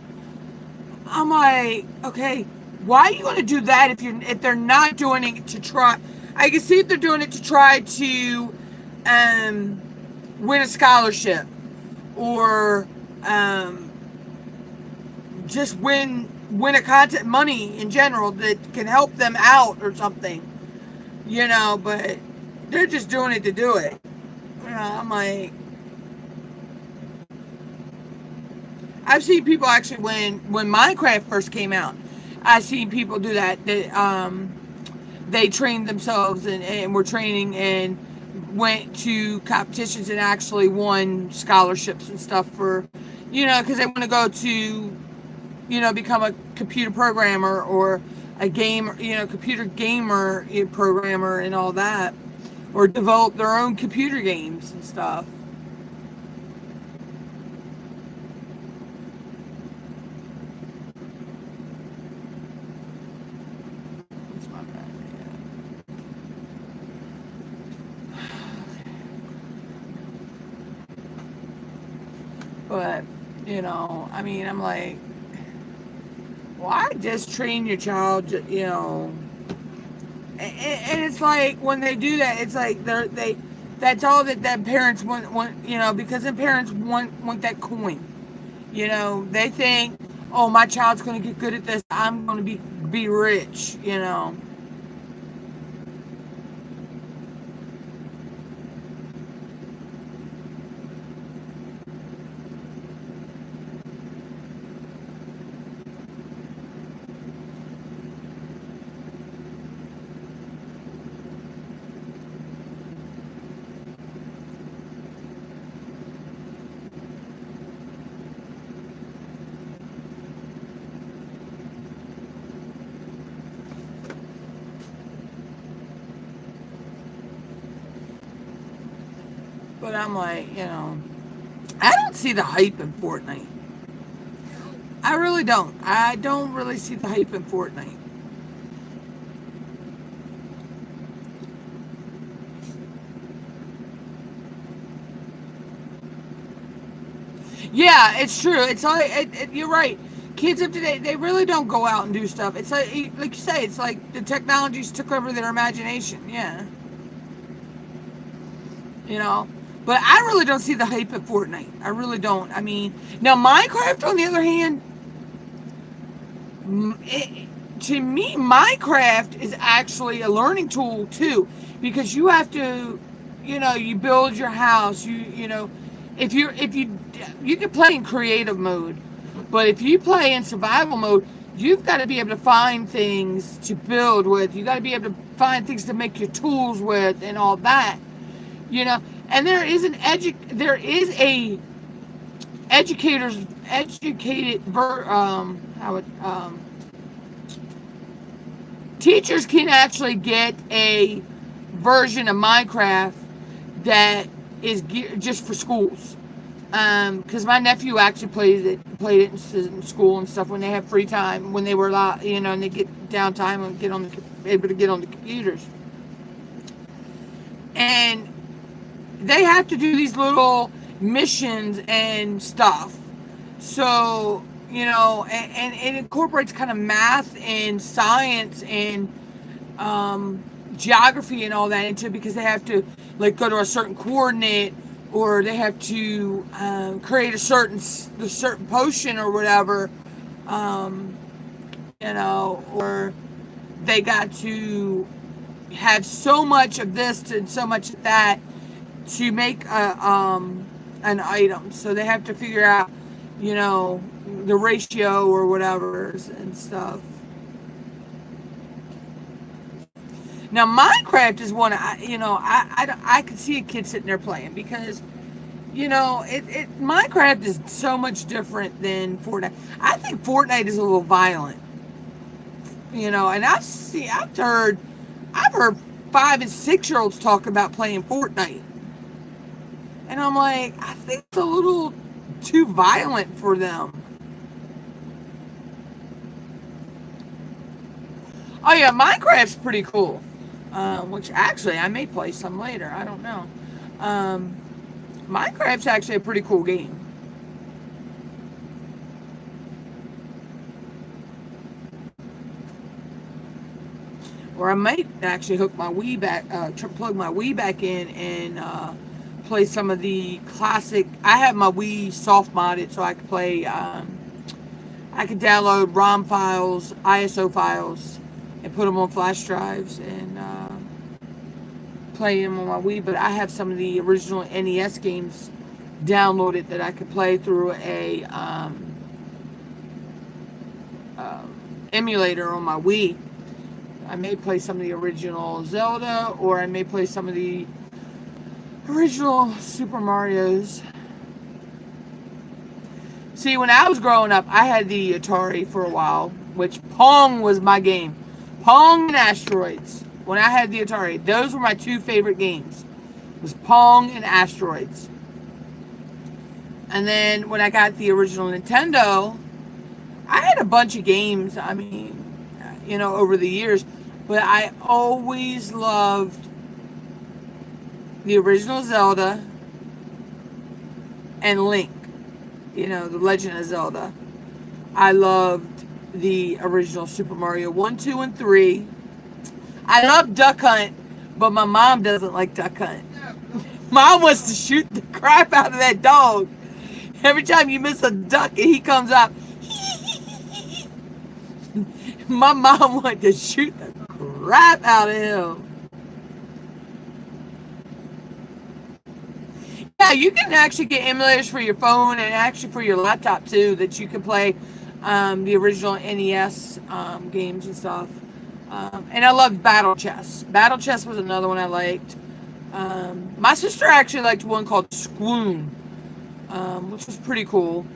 I'm like, okay, why are you going to do that if they're not doing it to try? I can see if they're doing it to try to win a scholarship or just win a contest, money in general that can help them out or something, you know. But they're just doing it to do it. You know, I'm like, I've seen people actually when Minecraft first came out. I've seen people do that. They trained themselves and were training and went to competitions and actually won scholarships and stuff for, you know, because they want to go to, you know, become a computer programmer or a gamer, computer gamer, programmer and all that, or develop their own computer games and stuff. What's my bad? But, I mean, I'm like, why just train your child, and it's like when they do that, it's like that's all that parents want, because the parents want that coin. They think, oh, my child's going to get good at this, I'm going to be rich. But I'm like, I don't see the hype in Fortnite. I really don't. I don't really see the hype in Fortnite. Yeah, it's true. It's like you're right. Kids of today, they really don't go out and do stuff. It's like you say, it's like the technologies took over their imagination. Yeah, you know. But I really don't see the hype at Fortnite. I really don't. I mean, now Minecraft, on the other hand, to me, Minecraft is actually a learning tool too, because you have to, you build your house. If you can play in creative mode, but if you play in survival mode, you've got to be able to find things to build with. You got to be able to find things to make your tools with and all that. And there is a teachers can actually get a version of Minecraft that is just for schools. Because my nephew actually played it in school and stuff when they have free time, when they were and they get downtime and able to get on the computers. And they have to do these little missions and stuff. So, and it incorporates kind of math and science and geography and all that into it, because they have to like go to a certain coordinate, or they have to create a certain potion or whatever, or they got to have so much of this and so much of that to make an item. So they have to figure out, the ratio or whatever and stuff. Now Minecraft is one I could see a kid sitting there playing, because Minecraft is so much different than Fortnite. I think Fortnite is a little violent, and I've heard 5 and 6 year olds talk about playing Fortnite, and I'm like, I think it's a little too violent for them. Oh yeah, Minecraft's pretty cool. Which actually I may play some later. I don't know. Minecraft's actually a pretty cool game. Or I might actually hook my Wii back, plug my Wii back in and play some of the classic. I have my Wii soft modded, so I can play. I can download ROM files, ISO files, and put them on flash drives and play them on my Wii. But I have some of the original NES games downloaded that I could play through a emulator on my Wii. I may play some of the original Zelda, or I may play some of the original Super Marios. See, when I was growing up, I had the Atari for a while, which Pong was my game. Pong and Asteroids. When I had the Atari, those were my two favorite games. It was Pong and Asteroids. And then when I got the original Nintendo, I had a bunch of games, I mean, you know, over the years, but I always loved the original Zelda and Link, you know, The Legend of Zelda. I loved the original Super Mario 1, 2, and 3. I love Duck Hunt, but my mom doesn't like Duck Hunt. Mom wants to shoot the crap out of that dog. Every time you miss a duck and he comes up, my mom wanted to shoot the crap out of him. Yeah, you can actually get emulators for your phone and actually for your laptop too, that you can play the original NES games and stuff. And I loved Battle Chess. Battle Chess was another one I liked. My sister actually liked one called Swoon, which was pretty cool.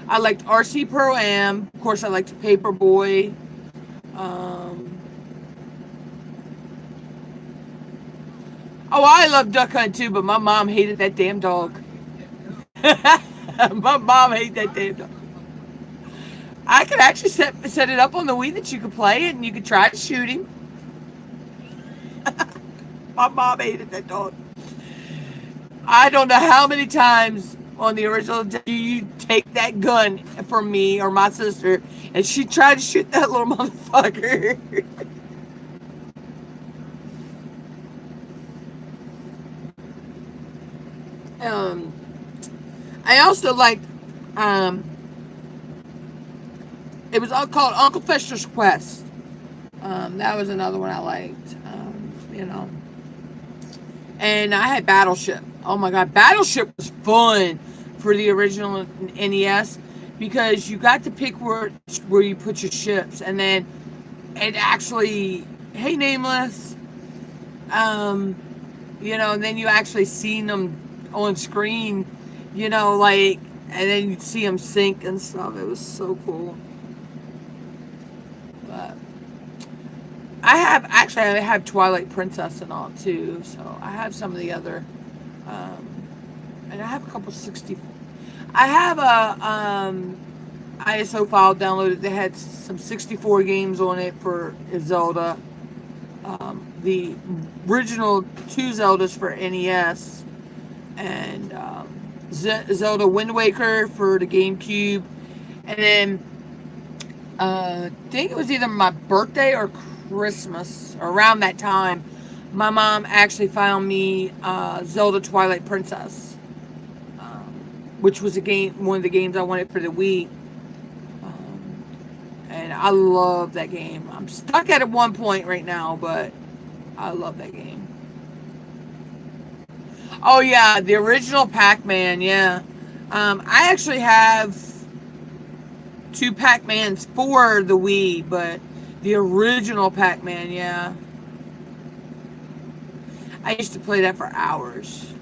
I liked RC Pro Am. Of course, I liked Paperboy. Oh, I love Duck Hunt too, but my mom hated that damn dog. My mom hated that damn dog. I could actually set it up on the Wii that you could play it and you could try to shoot him. My mom hated that dog. I don't know how many times on the original you take that gun from me or my sister and she tried to shoot that little motherfucker. I also liked it was all called Uncle Fester's Quest. That was another one I liked. You know. And I had Battleship. Oh my god, Battleship was fun for the original NES because you got to pick where you put your ships, and then it actually, hey Nameless, you know, and then you actually seen them on screen, you know, like, and then you'd see them sink and stuff. It was so cool. But I have Twilight Princess and all too, so I have some of the other, and I have a couple 60. I have a ISO file downloaded that had some 64 games on it for Zelda. The original 2 Zeldas for NES, and Zelda Wind Waker for the GameCube, and then I think it was either my birthday or Christmas, or around that time, my mom actually found me Zelda Twilight Princess, which was one of the games I wanted for the Wii, and I love that game. I'm stuck at one point right now, but I love that game. Oh yeah, the original Pac-Man, yeah. I actually have 2 Pac-Mans for the Wii, but the original Pac-Man, yeah. I used to play that for hours.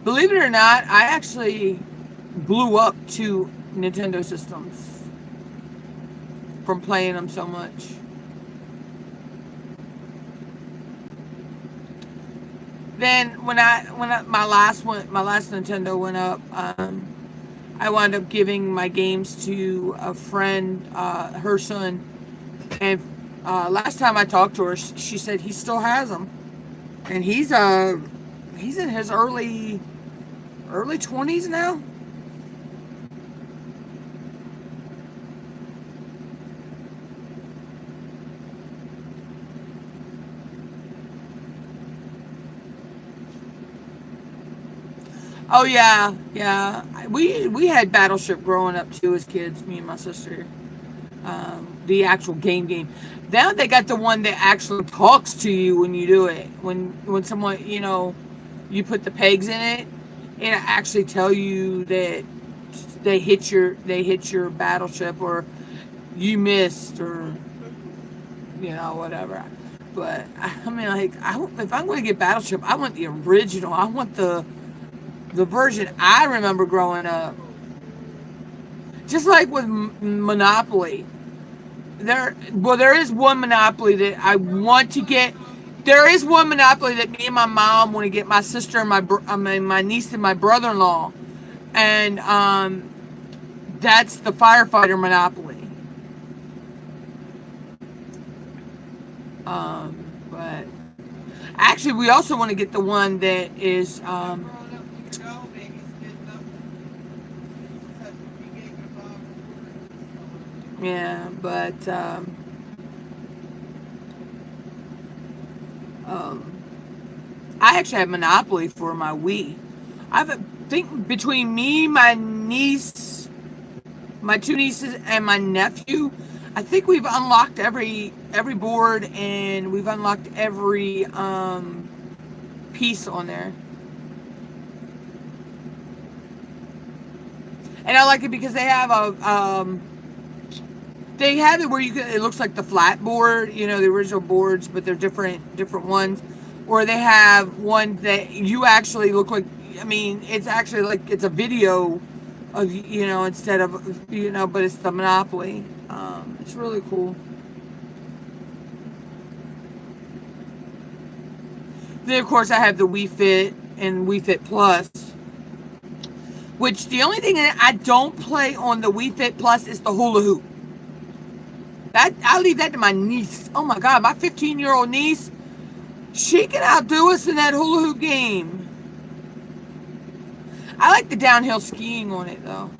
Believe it or not, I actually blew up 2 Nintendo systems from playing them so much. Then when my last Nintendo went up, I wound up giving my games to a friend, her son, and last time I talked to her, she said he still has them, and he's in his early 20s now. Oh yeah, yeah. We had Battleship growing up too as kids, me and my sister. The actual game. Now they got the one that actually talks to you when you do it. When someone, you know, you put the pegs in it, it actually tell you that they hit your battleship, or you missed, or you know, whatever. But I mean, like, if I'm going to get Battleship, I want the original. I want the the version I remember growing up. Just like with Monopoly. There is one Monopoly that I want to get. There is one Monopoly that me and my mom want to get. My sister and my niece and my brother-in-law, and that's the firefighter Monopoly. But actually, we also want to get the one that is. Yeah, but I actually have Monopoly for my Wii. I think between me, my niece, my two nieces, and my nephew, I think we've unlocked every board, and we've unlocked every piece on there. And I like it because they have they have it where you can. It looks like the flat board, you know, the original boards, but they're different ones. Or they have ones that you actually look like. I mean, it's actually like it's a video of, you know, instead of, you know, but it's the Monopoly. It's really cool. Then of course I have the Wii Fit and Wii Fit Plus, which the only thing that I don't play on the Wii Fit Plus is the hula hoop. I'll leave that to my niece. Oh my God, my 15-year-old niece, she can outdo us in that hula hoop game. I like the downhill skiing on it though.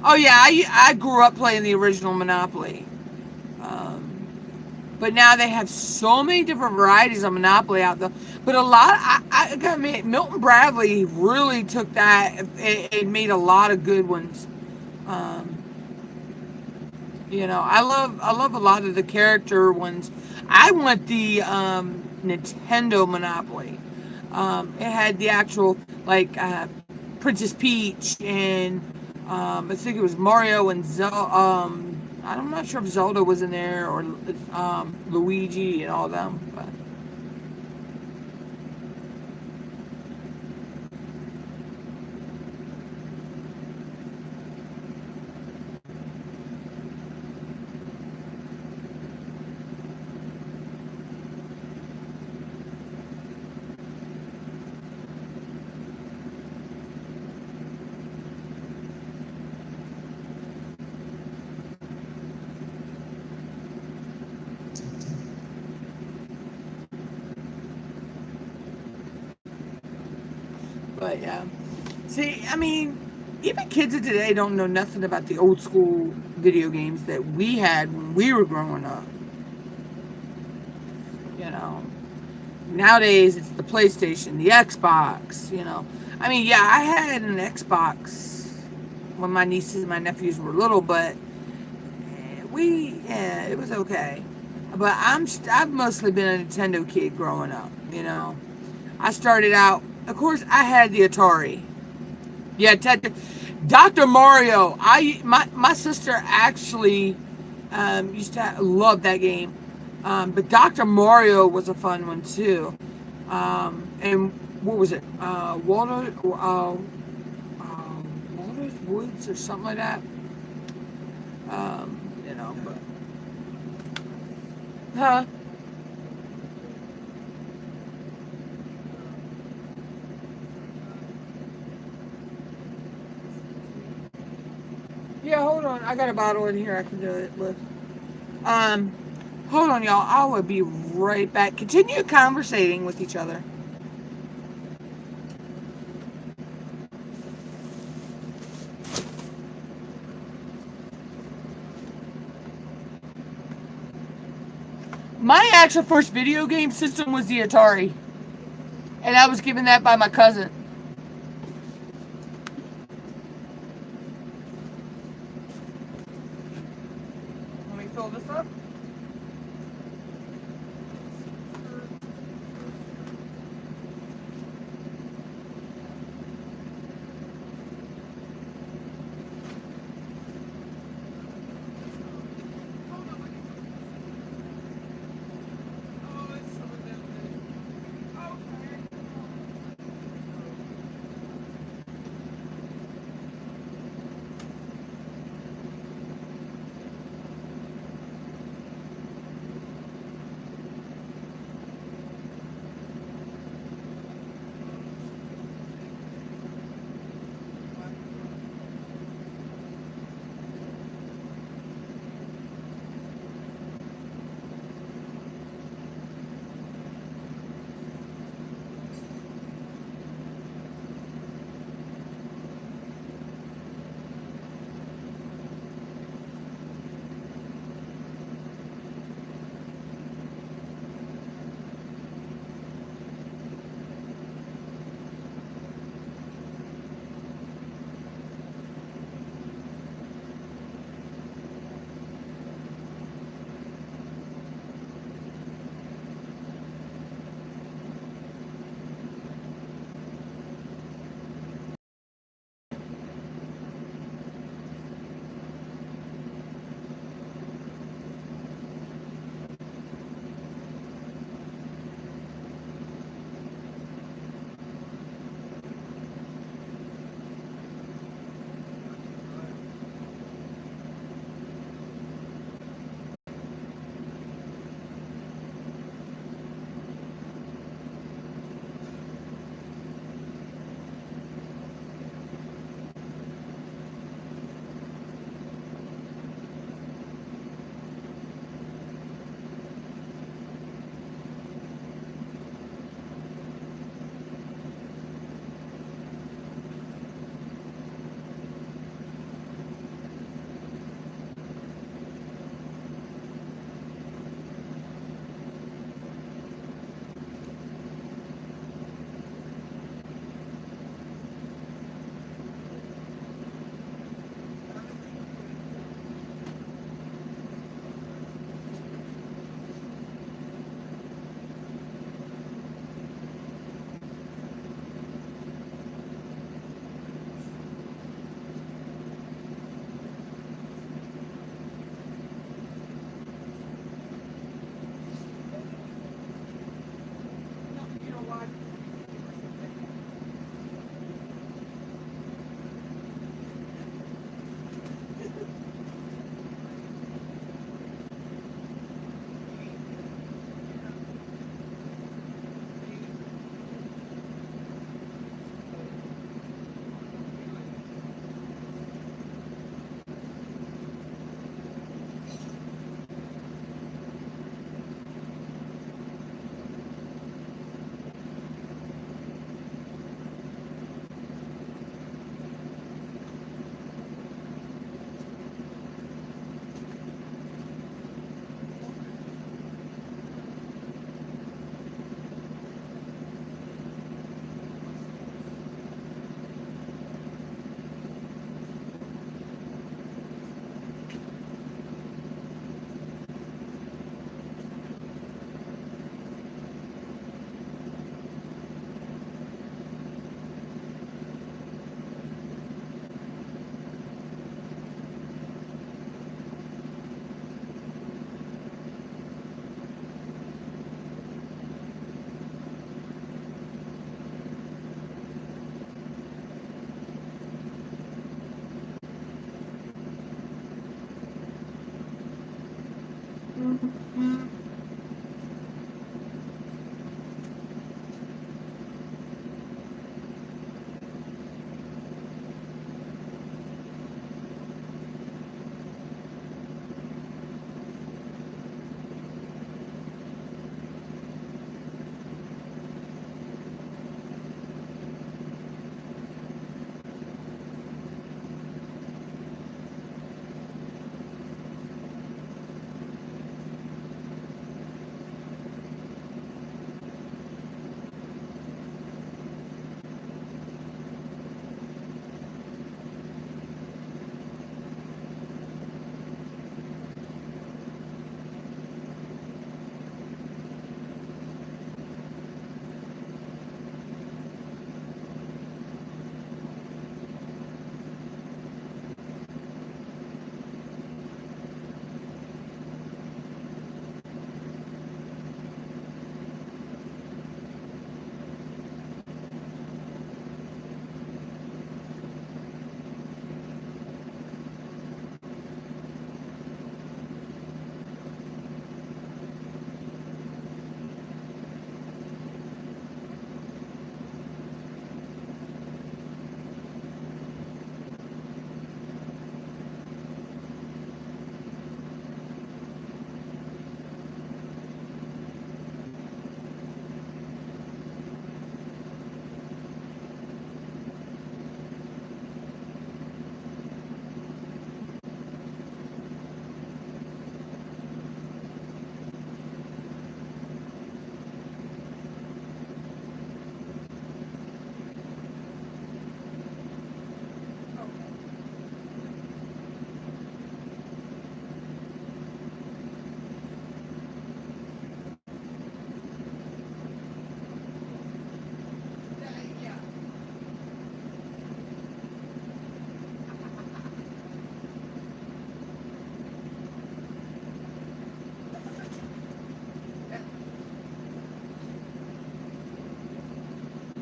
Oh yeah, I grew up playing the original Monopoly. But now they have so many different varieties of Monopoly out there. But a lot, I gotta admit, Milton Bradley really took that and made a lot of good ones. You know, I love a lot of the character ones. I want the Nintendo Monopoly. It had the actual like Princess Peach and I think it was Mario and Zelda. I'm not sure if Zelda was in there or Luigi and all them. But yeah. See, I mean, even kids of today don't know nothing about the old school video games that we had when we were growing up. You know, nowadays it's the PlayStation, the Xbox, you know. I mean, yeah, I had an Xbox when my nieces and my nephews were little, but yeah, it was okay. But I've mostly been a Nintendo kid growing up, you know. I started out, of course, I had the Atari. Yeah, Dr. Mario. My sister actually used to love that game, but Dr. Mario was a fun one too. And what was it? Walter's Woods or something like that. You know, but huh? Yeah, hold on. I got a bottle in here I can do it with. Um, Hold on, y'all. I will be right back. Continue conversating with each other. My actual first video game system was the Atari. And I was given that by my cousin. Let me fill this up.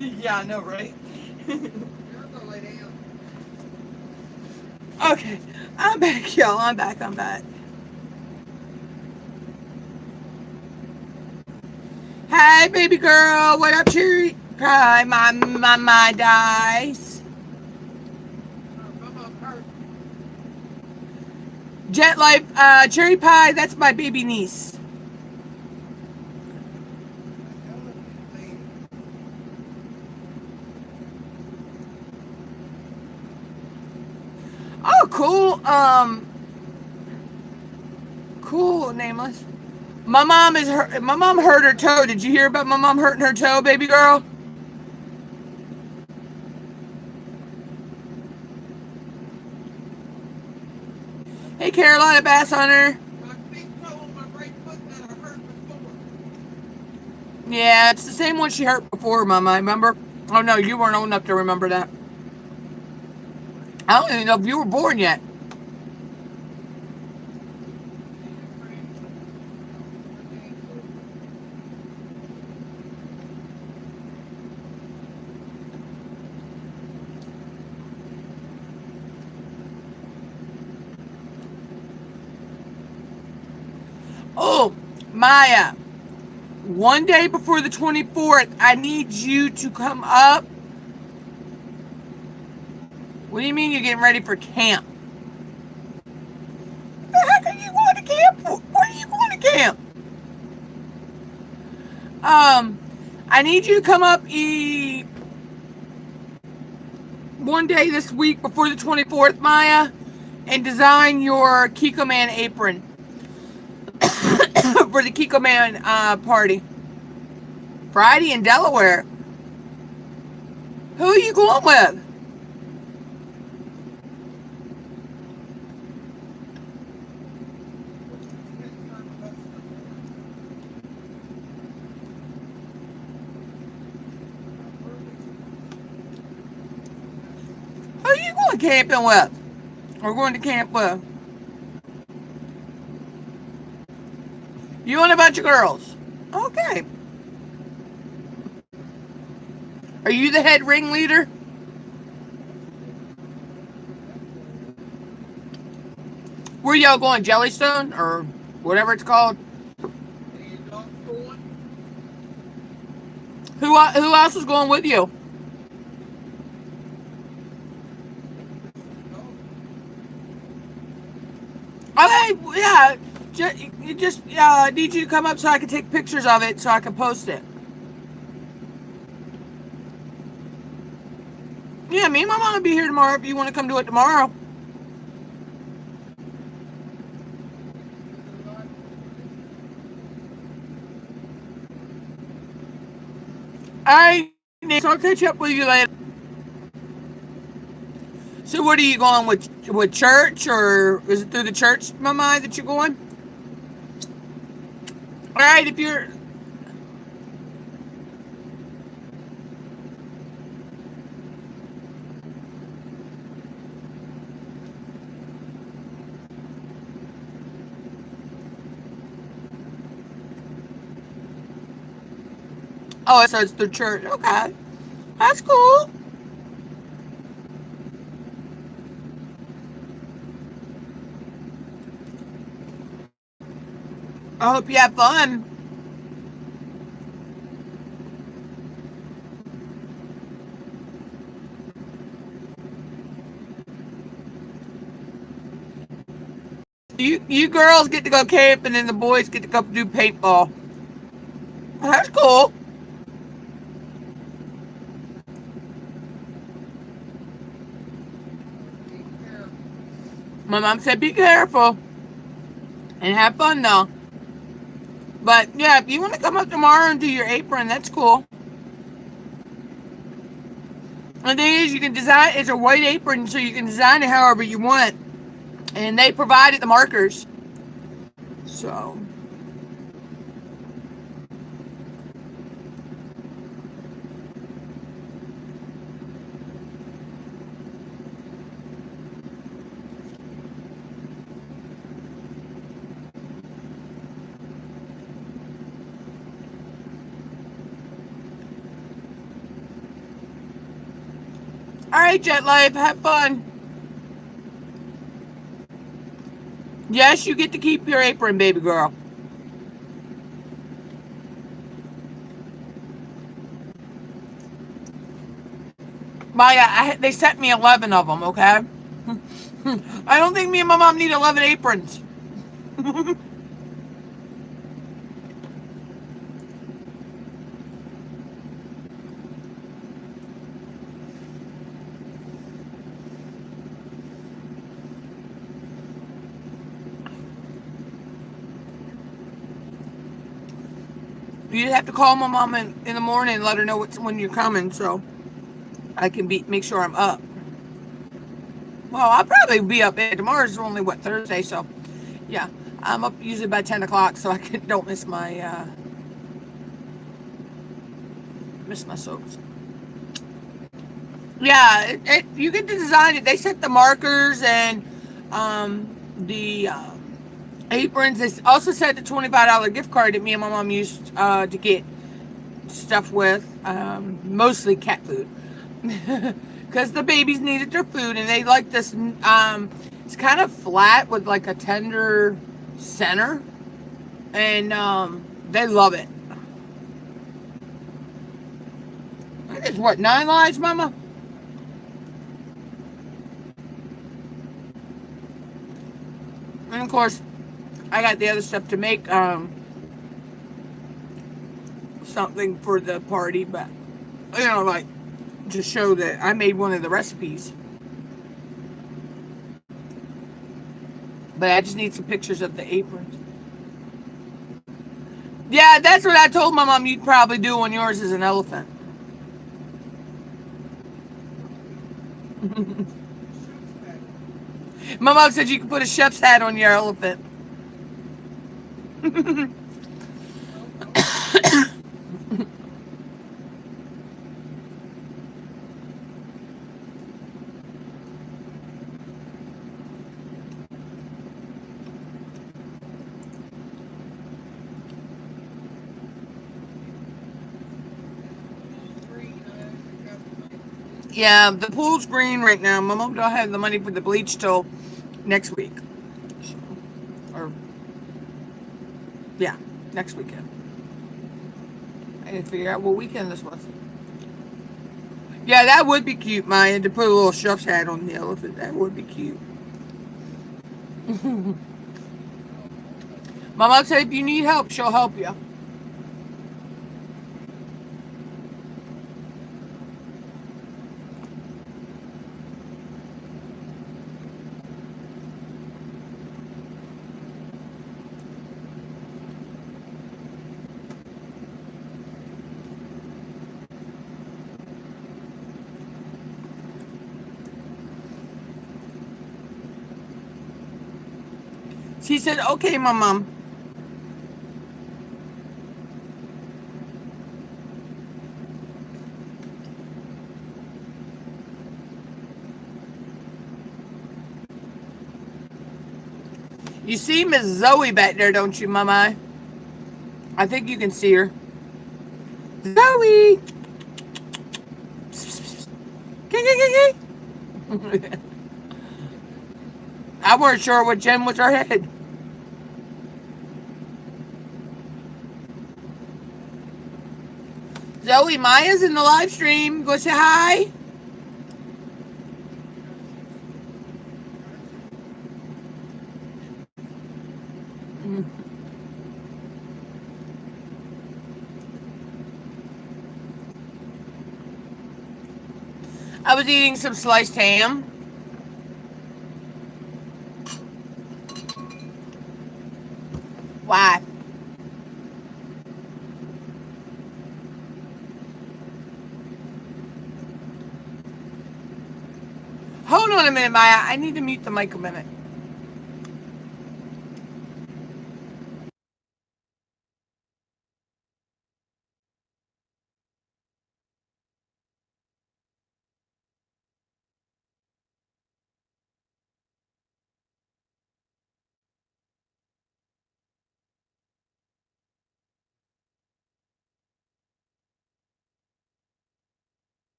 Yeah, I know, right? Okay, I'm back, y'all. I'm back. Hey, baby girl. What up, Cherry? Hi, my dice. Jet Life, Cherry Pie, that's my baby niece. Oh, cool. Cool, nameless. My mom hurt her toe. Did you hear about my mom hurting her toe, baby girl? Hey, Carolina Bass Hunter. Yeah, it's the same one she hurt before, Mama. Remember? Oh no, you weren't old enough to remember that. I don't even know if you were born yet. Oh, Maya. One day before the 24th, I need you to come up. What do you mean you're getting ready for camp? The heck are you going to camp? Where are you going to camp? I need you to come up one day this week before the 24th, Maya, and design your Kiko Man apron for the Kiko Man party. Friday in Delaware. Who are you going with? Who are you going camping with? Or going to camp with? You and a bunch of girls. Okay. Are you the head ringleader? Where y'all going? Jellystone or whatever it's called. Who else is going with you? Okay, yeah. Just need you to come up so I can take pictures of it so I can post it. Yeah, me and my mom will be here tomorrow if you want to come do it tomorrow. Alright, so I'll catch up with you later. So what are you going with church, or is it through the church, Mama, that you're going? Alright, if you're... Oh, so it's through church. Okay. That's cool. I hope you have fun. You girls get to go camping and the boys get to go do paintball. That's cool. My mom said be careful and have fun though. But yeah, if you want to come up tomorrow and do your apron, that's cool. The thing is, you can design, it's a white apron, so you can design it however you want. And they provided the markers. So. Alright, Jet Life, have fun. Yes, you get to keep your apron, baby girl. They sent me 11 of them, okay? I don't think me and my mom need 11 aprons. You have to call my mom in the morning and let her know when you're coming, so I can make sure I'm up. Well, I'll probably be up. Tomorrow's only Thursday, so yeah, I'm up usually by 10 o'clock, so I don't miss my soaps. Yeah, you get to design it. They set the markers and the aprons. They also set the $25 gift card that me and my mom used to get stuff with, mostly cat food, because the babies needed their food, and they like this. It's kind of flat with like a tender center, and they love it. It's what, 9 lives, Mama? And of course, I got the other stuff to make something for the party, but you know, like to show that I made one of the recipes. But I just need some pictures of the aprons. Yeah, that's what I told my mom you'd probably do when yours is an elephant. My mom said you can put a chef's hat on your elephant. Yeah, the pool's green right now. My mom don't have the money for the bleach till next week. Or Yeah, next weekend. I need to figure out what weekend this was. Yeah, that would be cute, Maya, to put a little chef's hat on the elephant. That would be cute. My mom said if you need help, she'll help you. She said, okay, my mom. You see Miss Zoe back there, don't you, Mama? I think you can see her. Zoe! I weren't sure what Jen was her head. Zoe, Maya's in the live stream. Go say hi. I was eating some sliced ham. Why? Hold on a minute, Maya. I need to mute the mic a minute.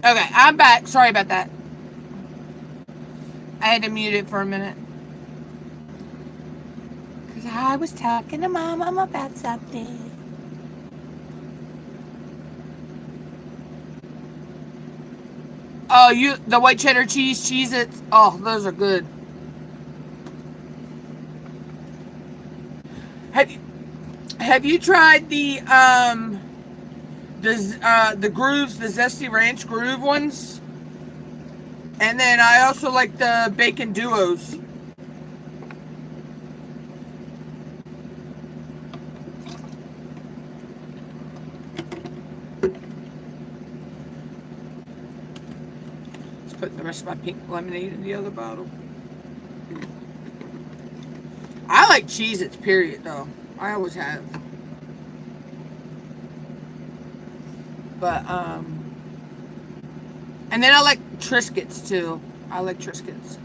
Okay, I'm back. Sorry about that. I had to mute it for a minute. Because I was talking to Mom about something. Oh, the white cheddar cheese Cheez-Its. Oh, those are good. Have you tried the grooves, the zesty ranch groove ones? And then I also like the bacon duos. Let's put the rest of my pink lemonade in the other bottle. I like Cheez-Its, period, though. I always have. But, and then I like Triscuits, too. I like Triscuits.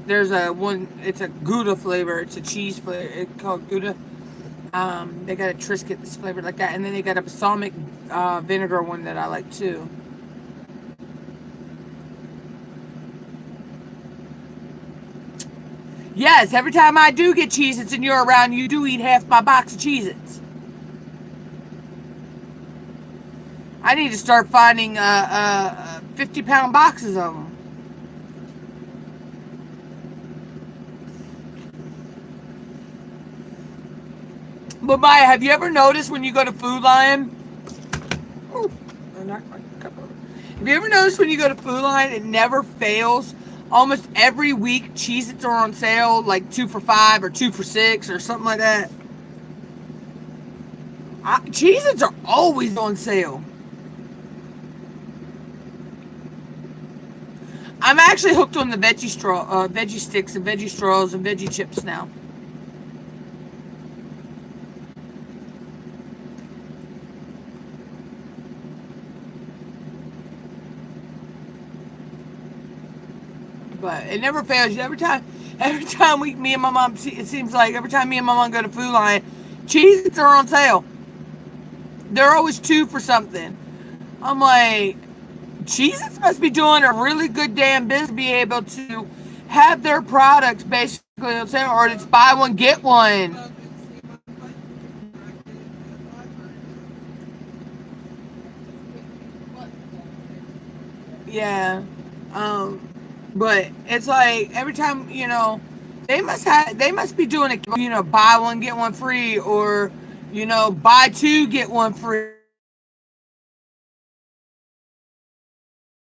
There's it's a Gouda flavor. It's a cheese flavor. It's called Gouda. They got a Triscuit that's flavored like that. And then they got a balsamic vinegar one that I like, too. Yes, every time I do get Cheez-Its and you're around, you do eat half my box of Cheez-Its. I need to start finding 50-pound boxes of them. But Maya, have you ever noticed when you go to Food Lion? Oh, I knocked my cup over. Have you ever noticed when you go to Food Lion, it never fails? Almost every week, Cheez-Its are on sale, like 2 for $5 or 2 for $6 or something like that. Cheez-Its are always on sale. I'm actually hooked on the veggie sticks and veggie straws and veggie chips now. But it never fails. Every time me and my mom, it seems like every time me and my mom go to Food Lion, Cheez-Its are on sale. They're always 2 for something. I'm like, Cheez-Its must be doing a really good damn business to be able to have their products basically on sale, or it's buy one get one. Yeah. Um, but it's like every time, they must be doing a, buy one get one free, or buy two get one free.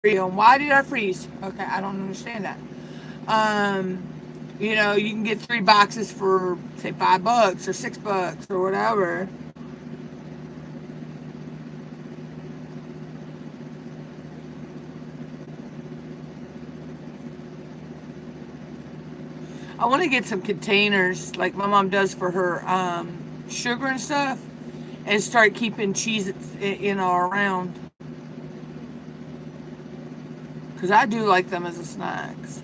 And why did I freeze? Okay, I don't understand that. Um, you can get 3 boxes for say $5 or $6 or whatever. I want to get some containers like my mom does for her sugar and stuff, and start keeping Cheez-Its around, because I do like them as a snack. So,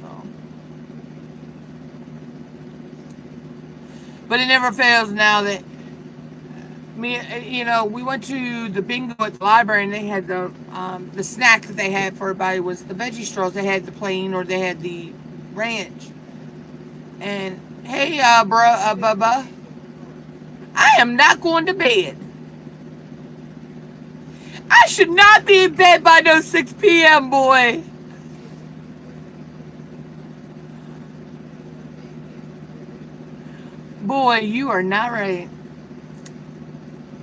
but it never fails now that we went to the bingo at the library, and they had the snack that they had for everybody was the veggie straws. They had the plain, or they had the ranch. And hey, Bubba, I am not going to bed. I should not be in bed by no 6 p.m., boy. Boy, you are not right.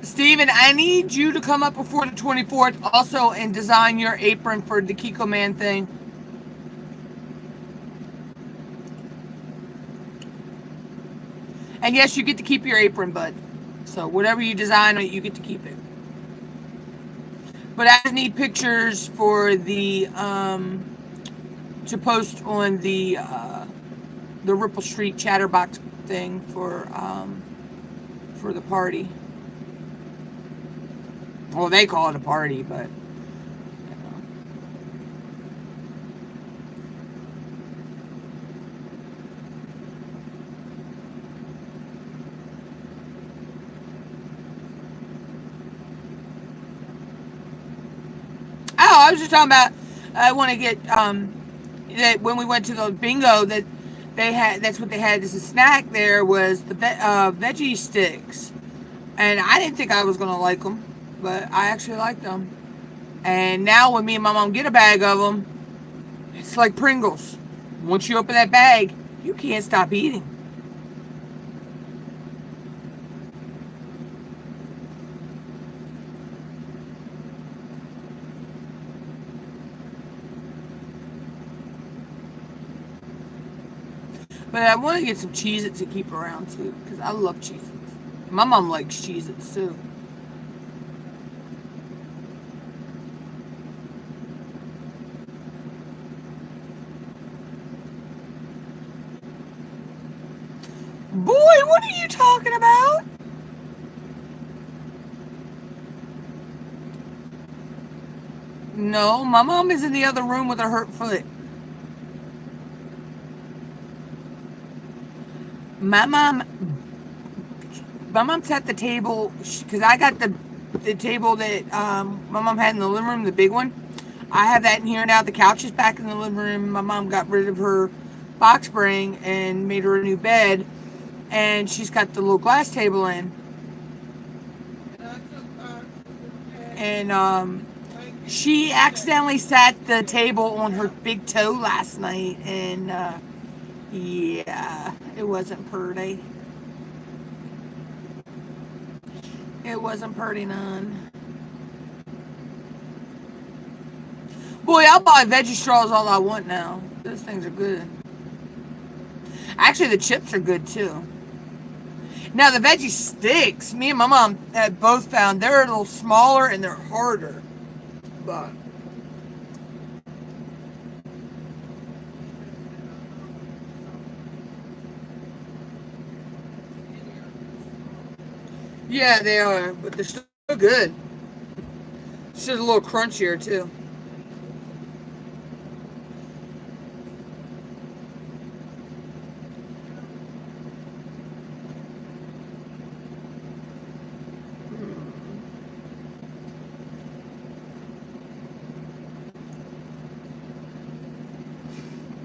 Steven, I need you to come up before the 24th also and design your apron for the Kiko Man thing. And yes, you get to keep your apron, bud. So whatever you design, you get to keep it. But I need pictures for the to post on the Ripple Street Chatterbox thing for the party. Well, they call it a party, but oh, I was just talking about. I want to get that when we went to the bingo that they had. That's what they had as a snack. There was the veggie sticks, and I didn't think I was gonna like them, but I actually liked them. And now when me and my mom get a bag of them, it's like Pringles. Once you open that bag, you can't stop eating. But I want to get some Cheez-Its to keep around too, because I love Cheez-Its. My mom likes Cheez-Its too. Boy, what are you talking about? No, my mom is in the other room with her hurt foot. My mom, my mom's at the table because I got the table that my mom had in the living room, the big one. I have that in here now. The couch is back in the living room. My mom got rid of her box spring and made her a new bed, and she's got the little glass table in. And she accidentally sat the table on her big toe last night, and yeah, it wasn't pretty. It wasn't pretty none. Boy, I'll buy veggie straws all I want now. Those things are good. Actually, the chips are good too. Now, the veggie sticks, me and my mom both found they're a little smaller and they're harder. But yeah, they are, but they're still good. It's just a little crunchier too.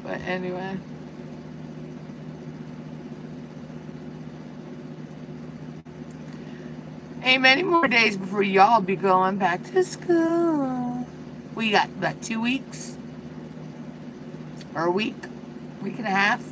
But anyway. Ain't many more days before y'all be going back to school. We got, about 2 weeks? Or a week? Week and a half?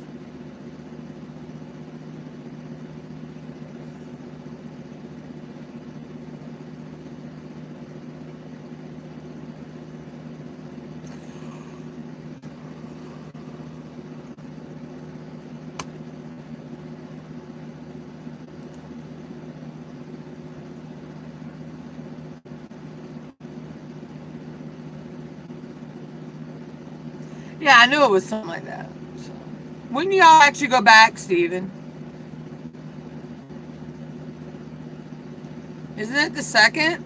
Yeah, I knew it was something like that. So. When do y'all actually go back, Steven? Isn't it the 2nd?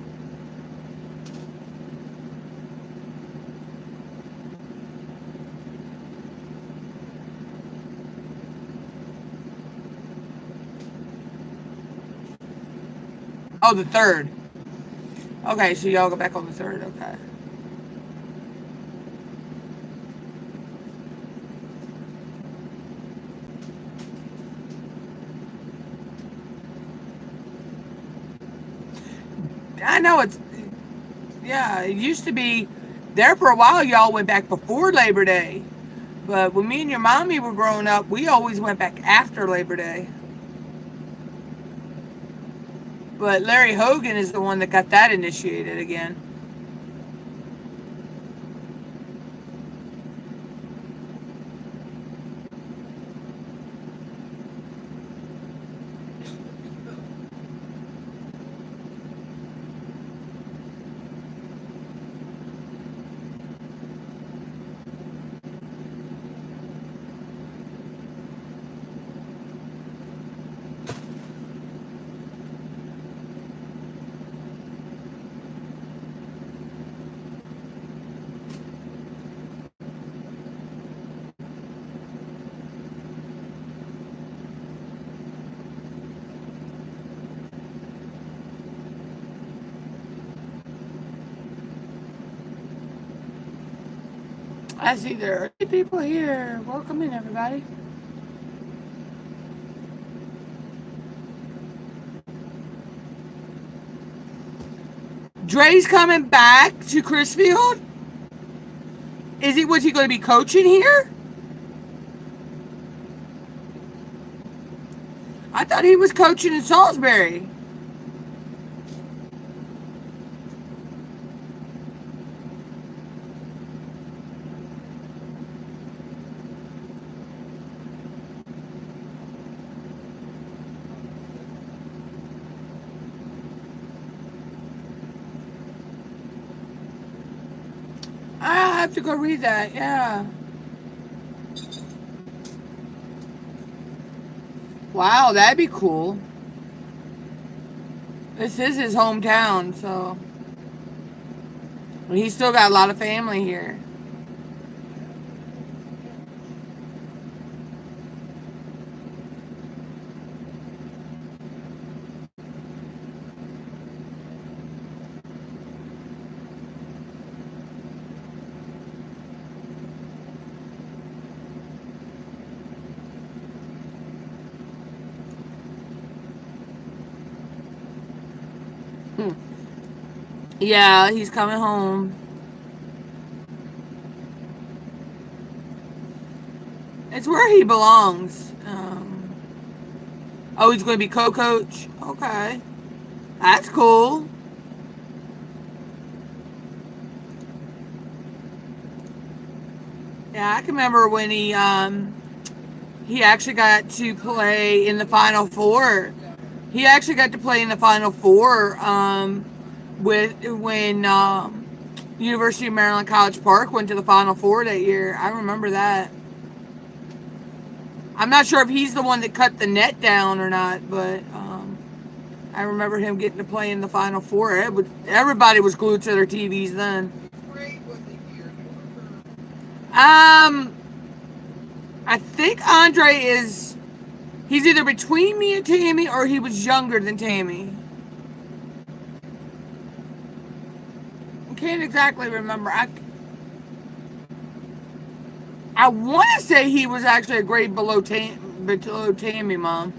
Oh, the 3rd. Okay, so y'all go back on the 3rd. Okay. I know it's, yeah, it used to be, there for a while y'all went back before Labor Day. But when me and your mommy were growing up, we always went back after Labor Day. But Larry Hogan is the one that got that initiated again. I see there are people here. Welcome in, everybody. Dre's coming back to Chrisfield? Was he going to be coaching here? I thought he was coaching in Salisbury. I have to go read that, yeah. Wow, that'd be cool. This is his hometown, so. He's still got a lot of family here. Yeah, he's coming home. It's where he belongs. Oh, he's going to be co-coach? Okay. That's cool. Yeah, I can remember when he actually got to play in the Final Four. He actually got to play in the Final Four when University of Maryland College Park went to the Final Four that year. I remember that. I'm not sure if he's the one that cut the net down or not, but I remember him getting to play in the Final Four. Everybody was glued to their TVs then. I think Andre he's either between me and Tammy or he was younger than Tammy. I can't exactly remember. I want to say he was actually a grade below Tammy, Mom.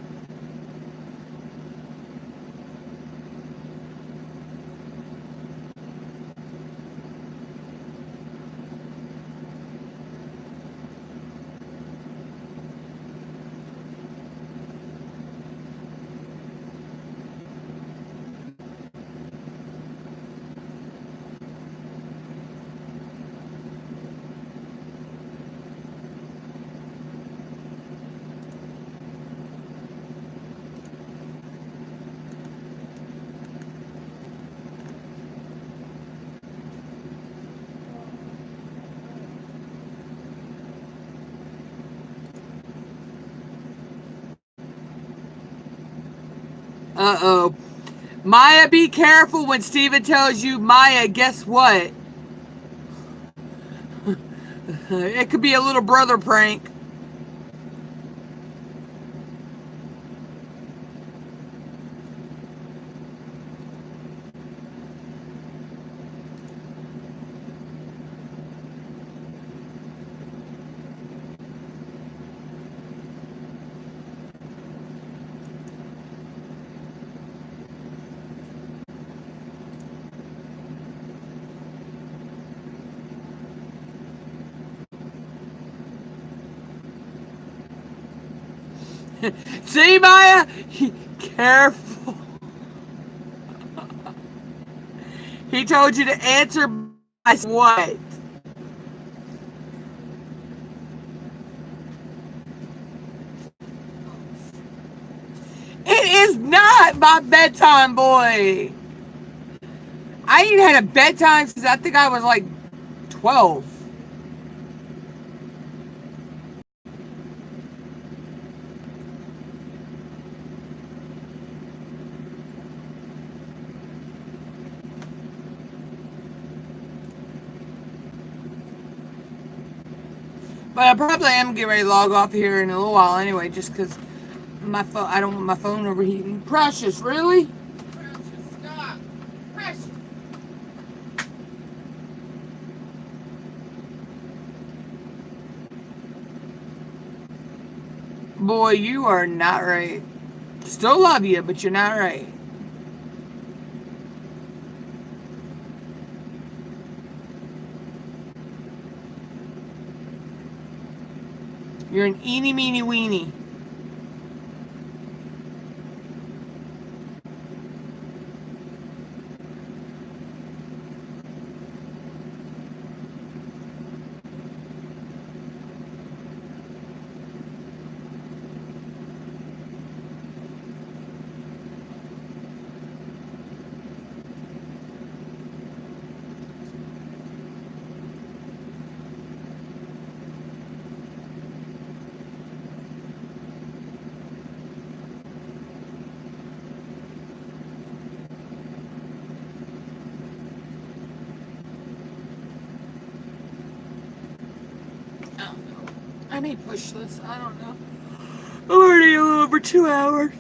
Uh-oh. Maya, be careful when Steven tells you, Maya, guess what? It could be a little brother prank. See, Maya? Careful. He told you to answer by what? It is not my bedtime, boy. I ain't had a bedtime since I think I was like 12. But I probably am getting ready to log off here in a little while anyway, just because my phone, I don't want my phone overheating. Precious, really? Precious, stop. Precious. Boy, you are not right. Still love you, but you're not right. You're an eeny meeny weeny. I may push this. I don't know. I'm already a little over 2 hours.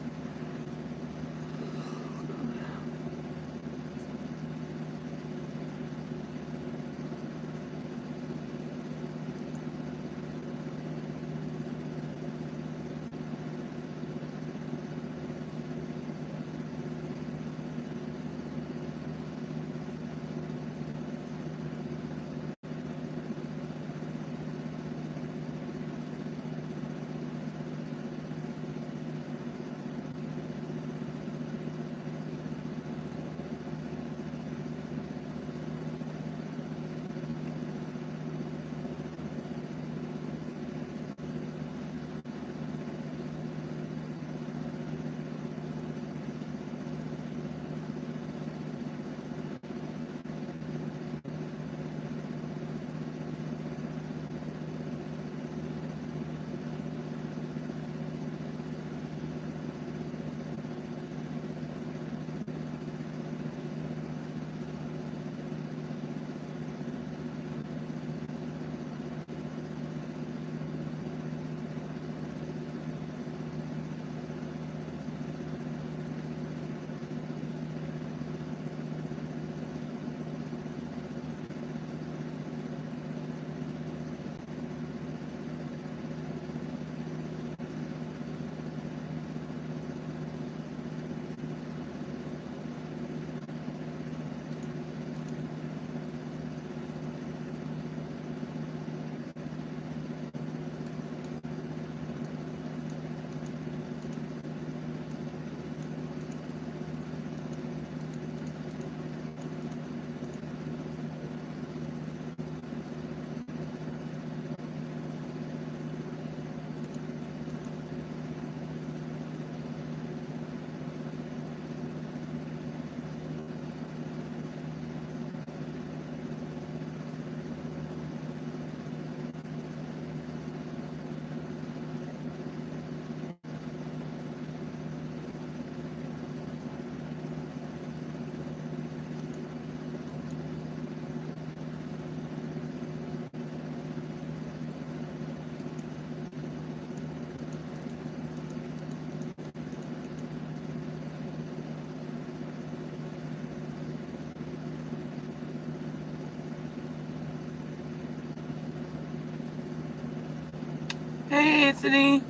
Hey, Anthony.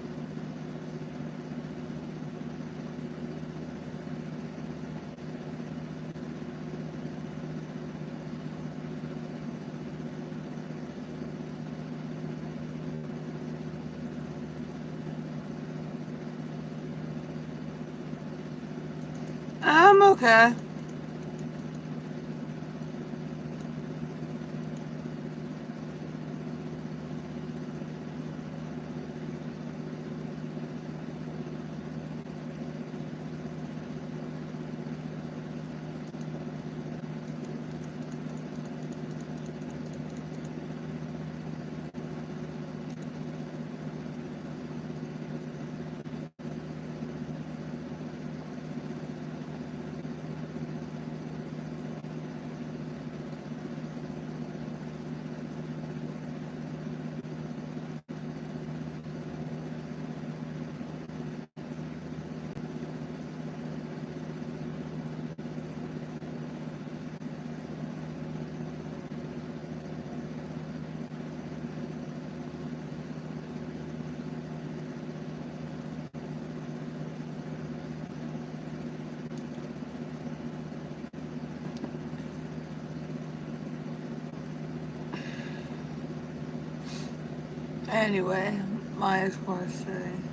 I'm okay. Anyway, Maya's going to say,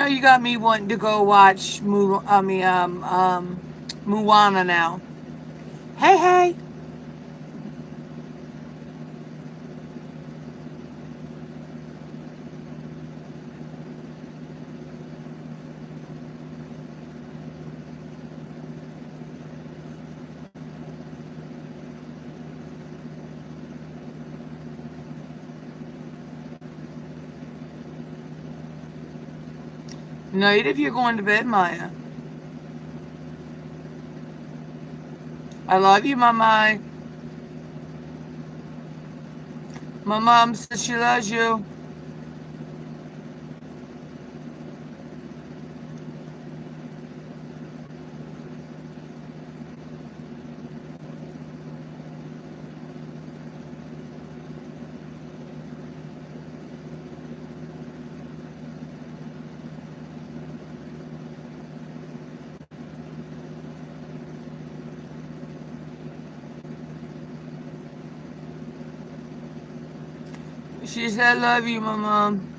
you got me wanting to go watch Moana now. Hey, hey. Night if you're going to bed, Maya. I love you, Mama. My mom says she loves you. She said, I love you, my mom.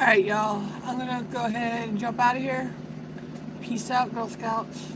Alright, y'all. I'm gonna go ahead and jump out of here. Peace out, Girl Scouts.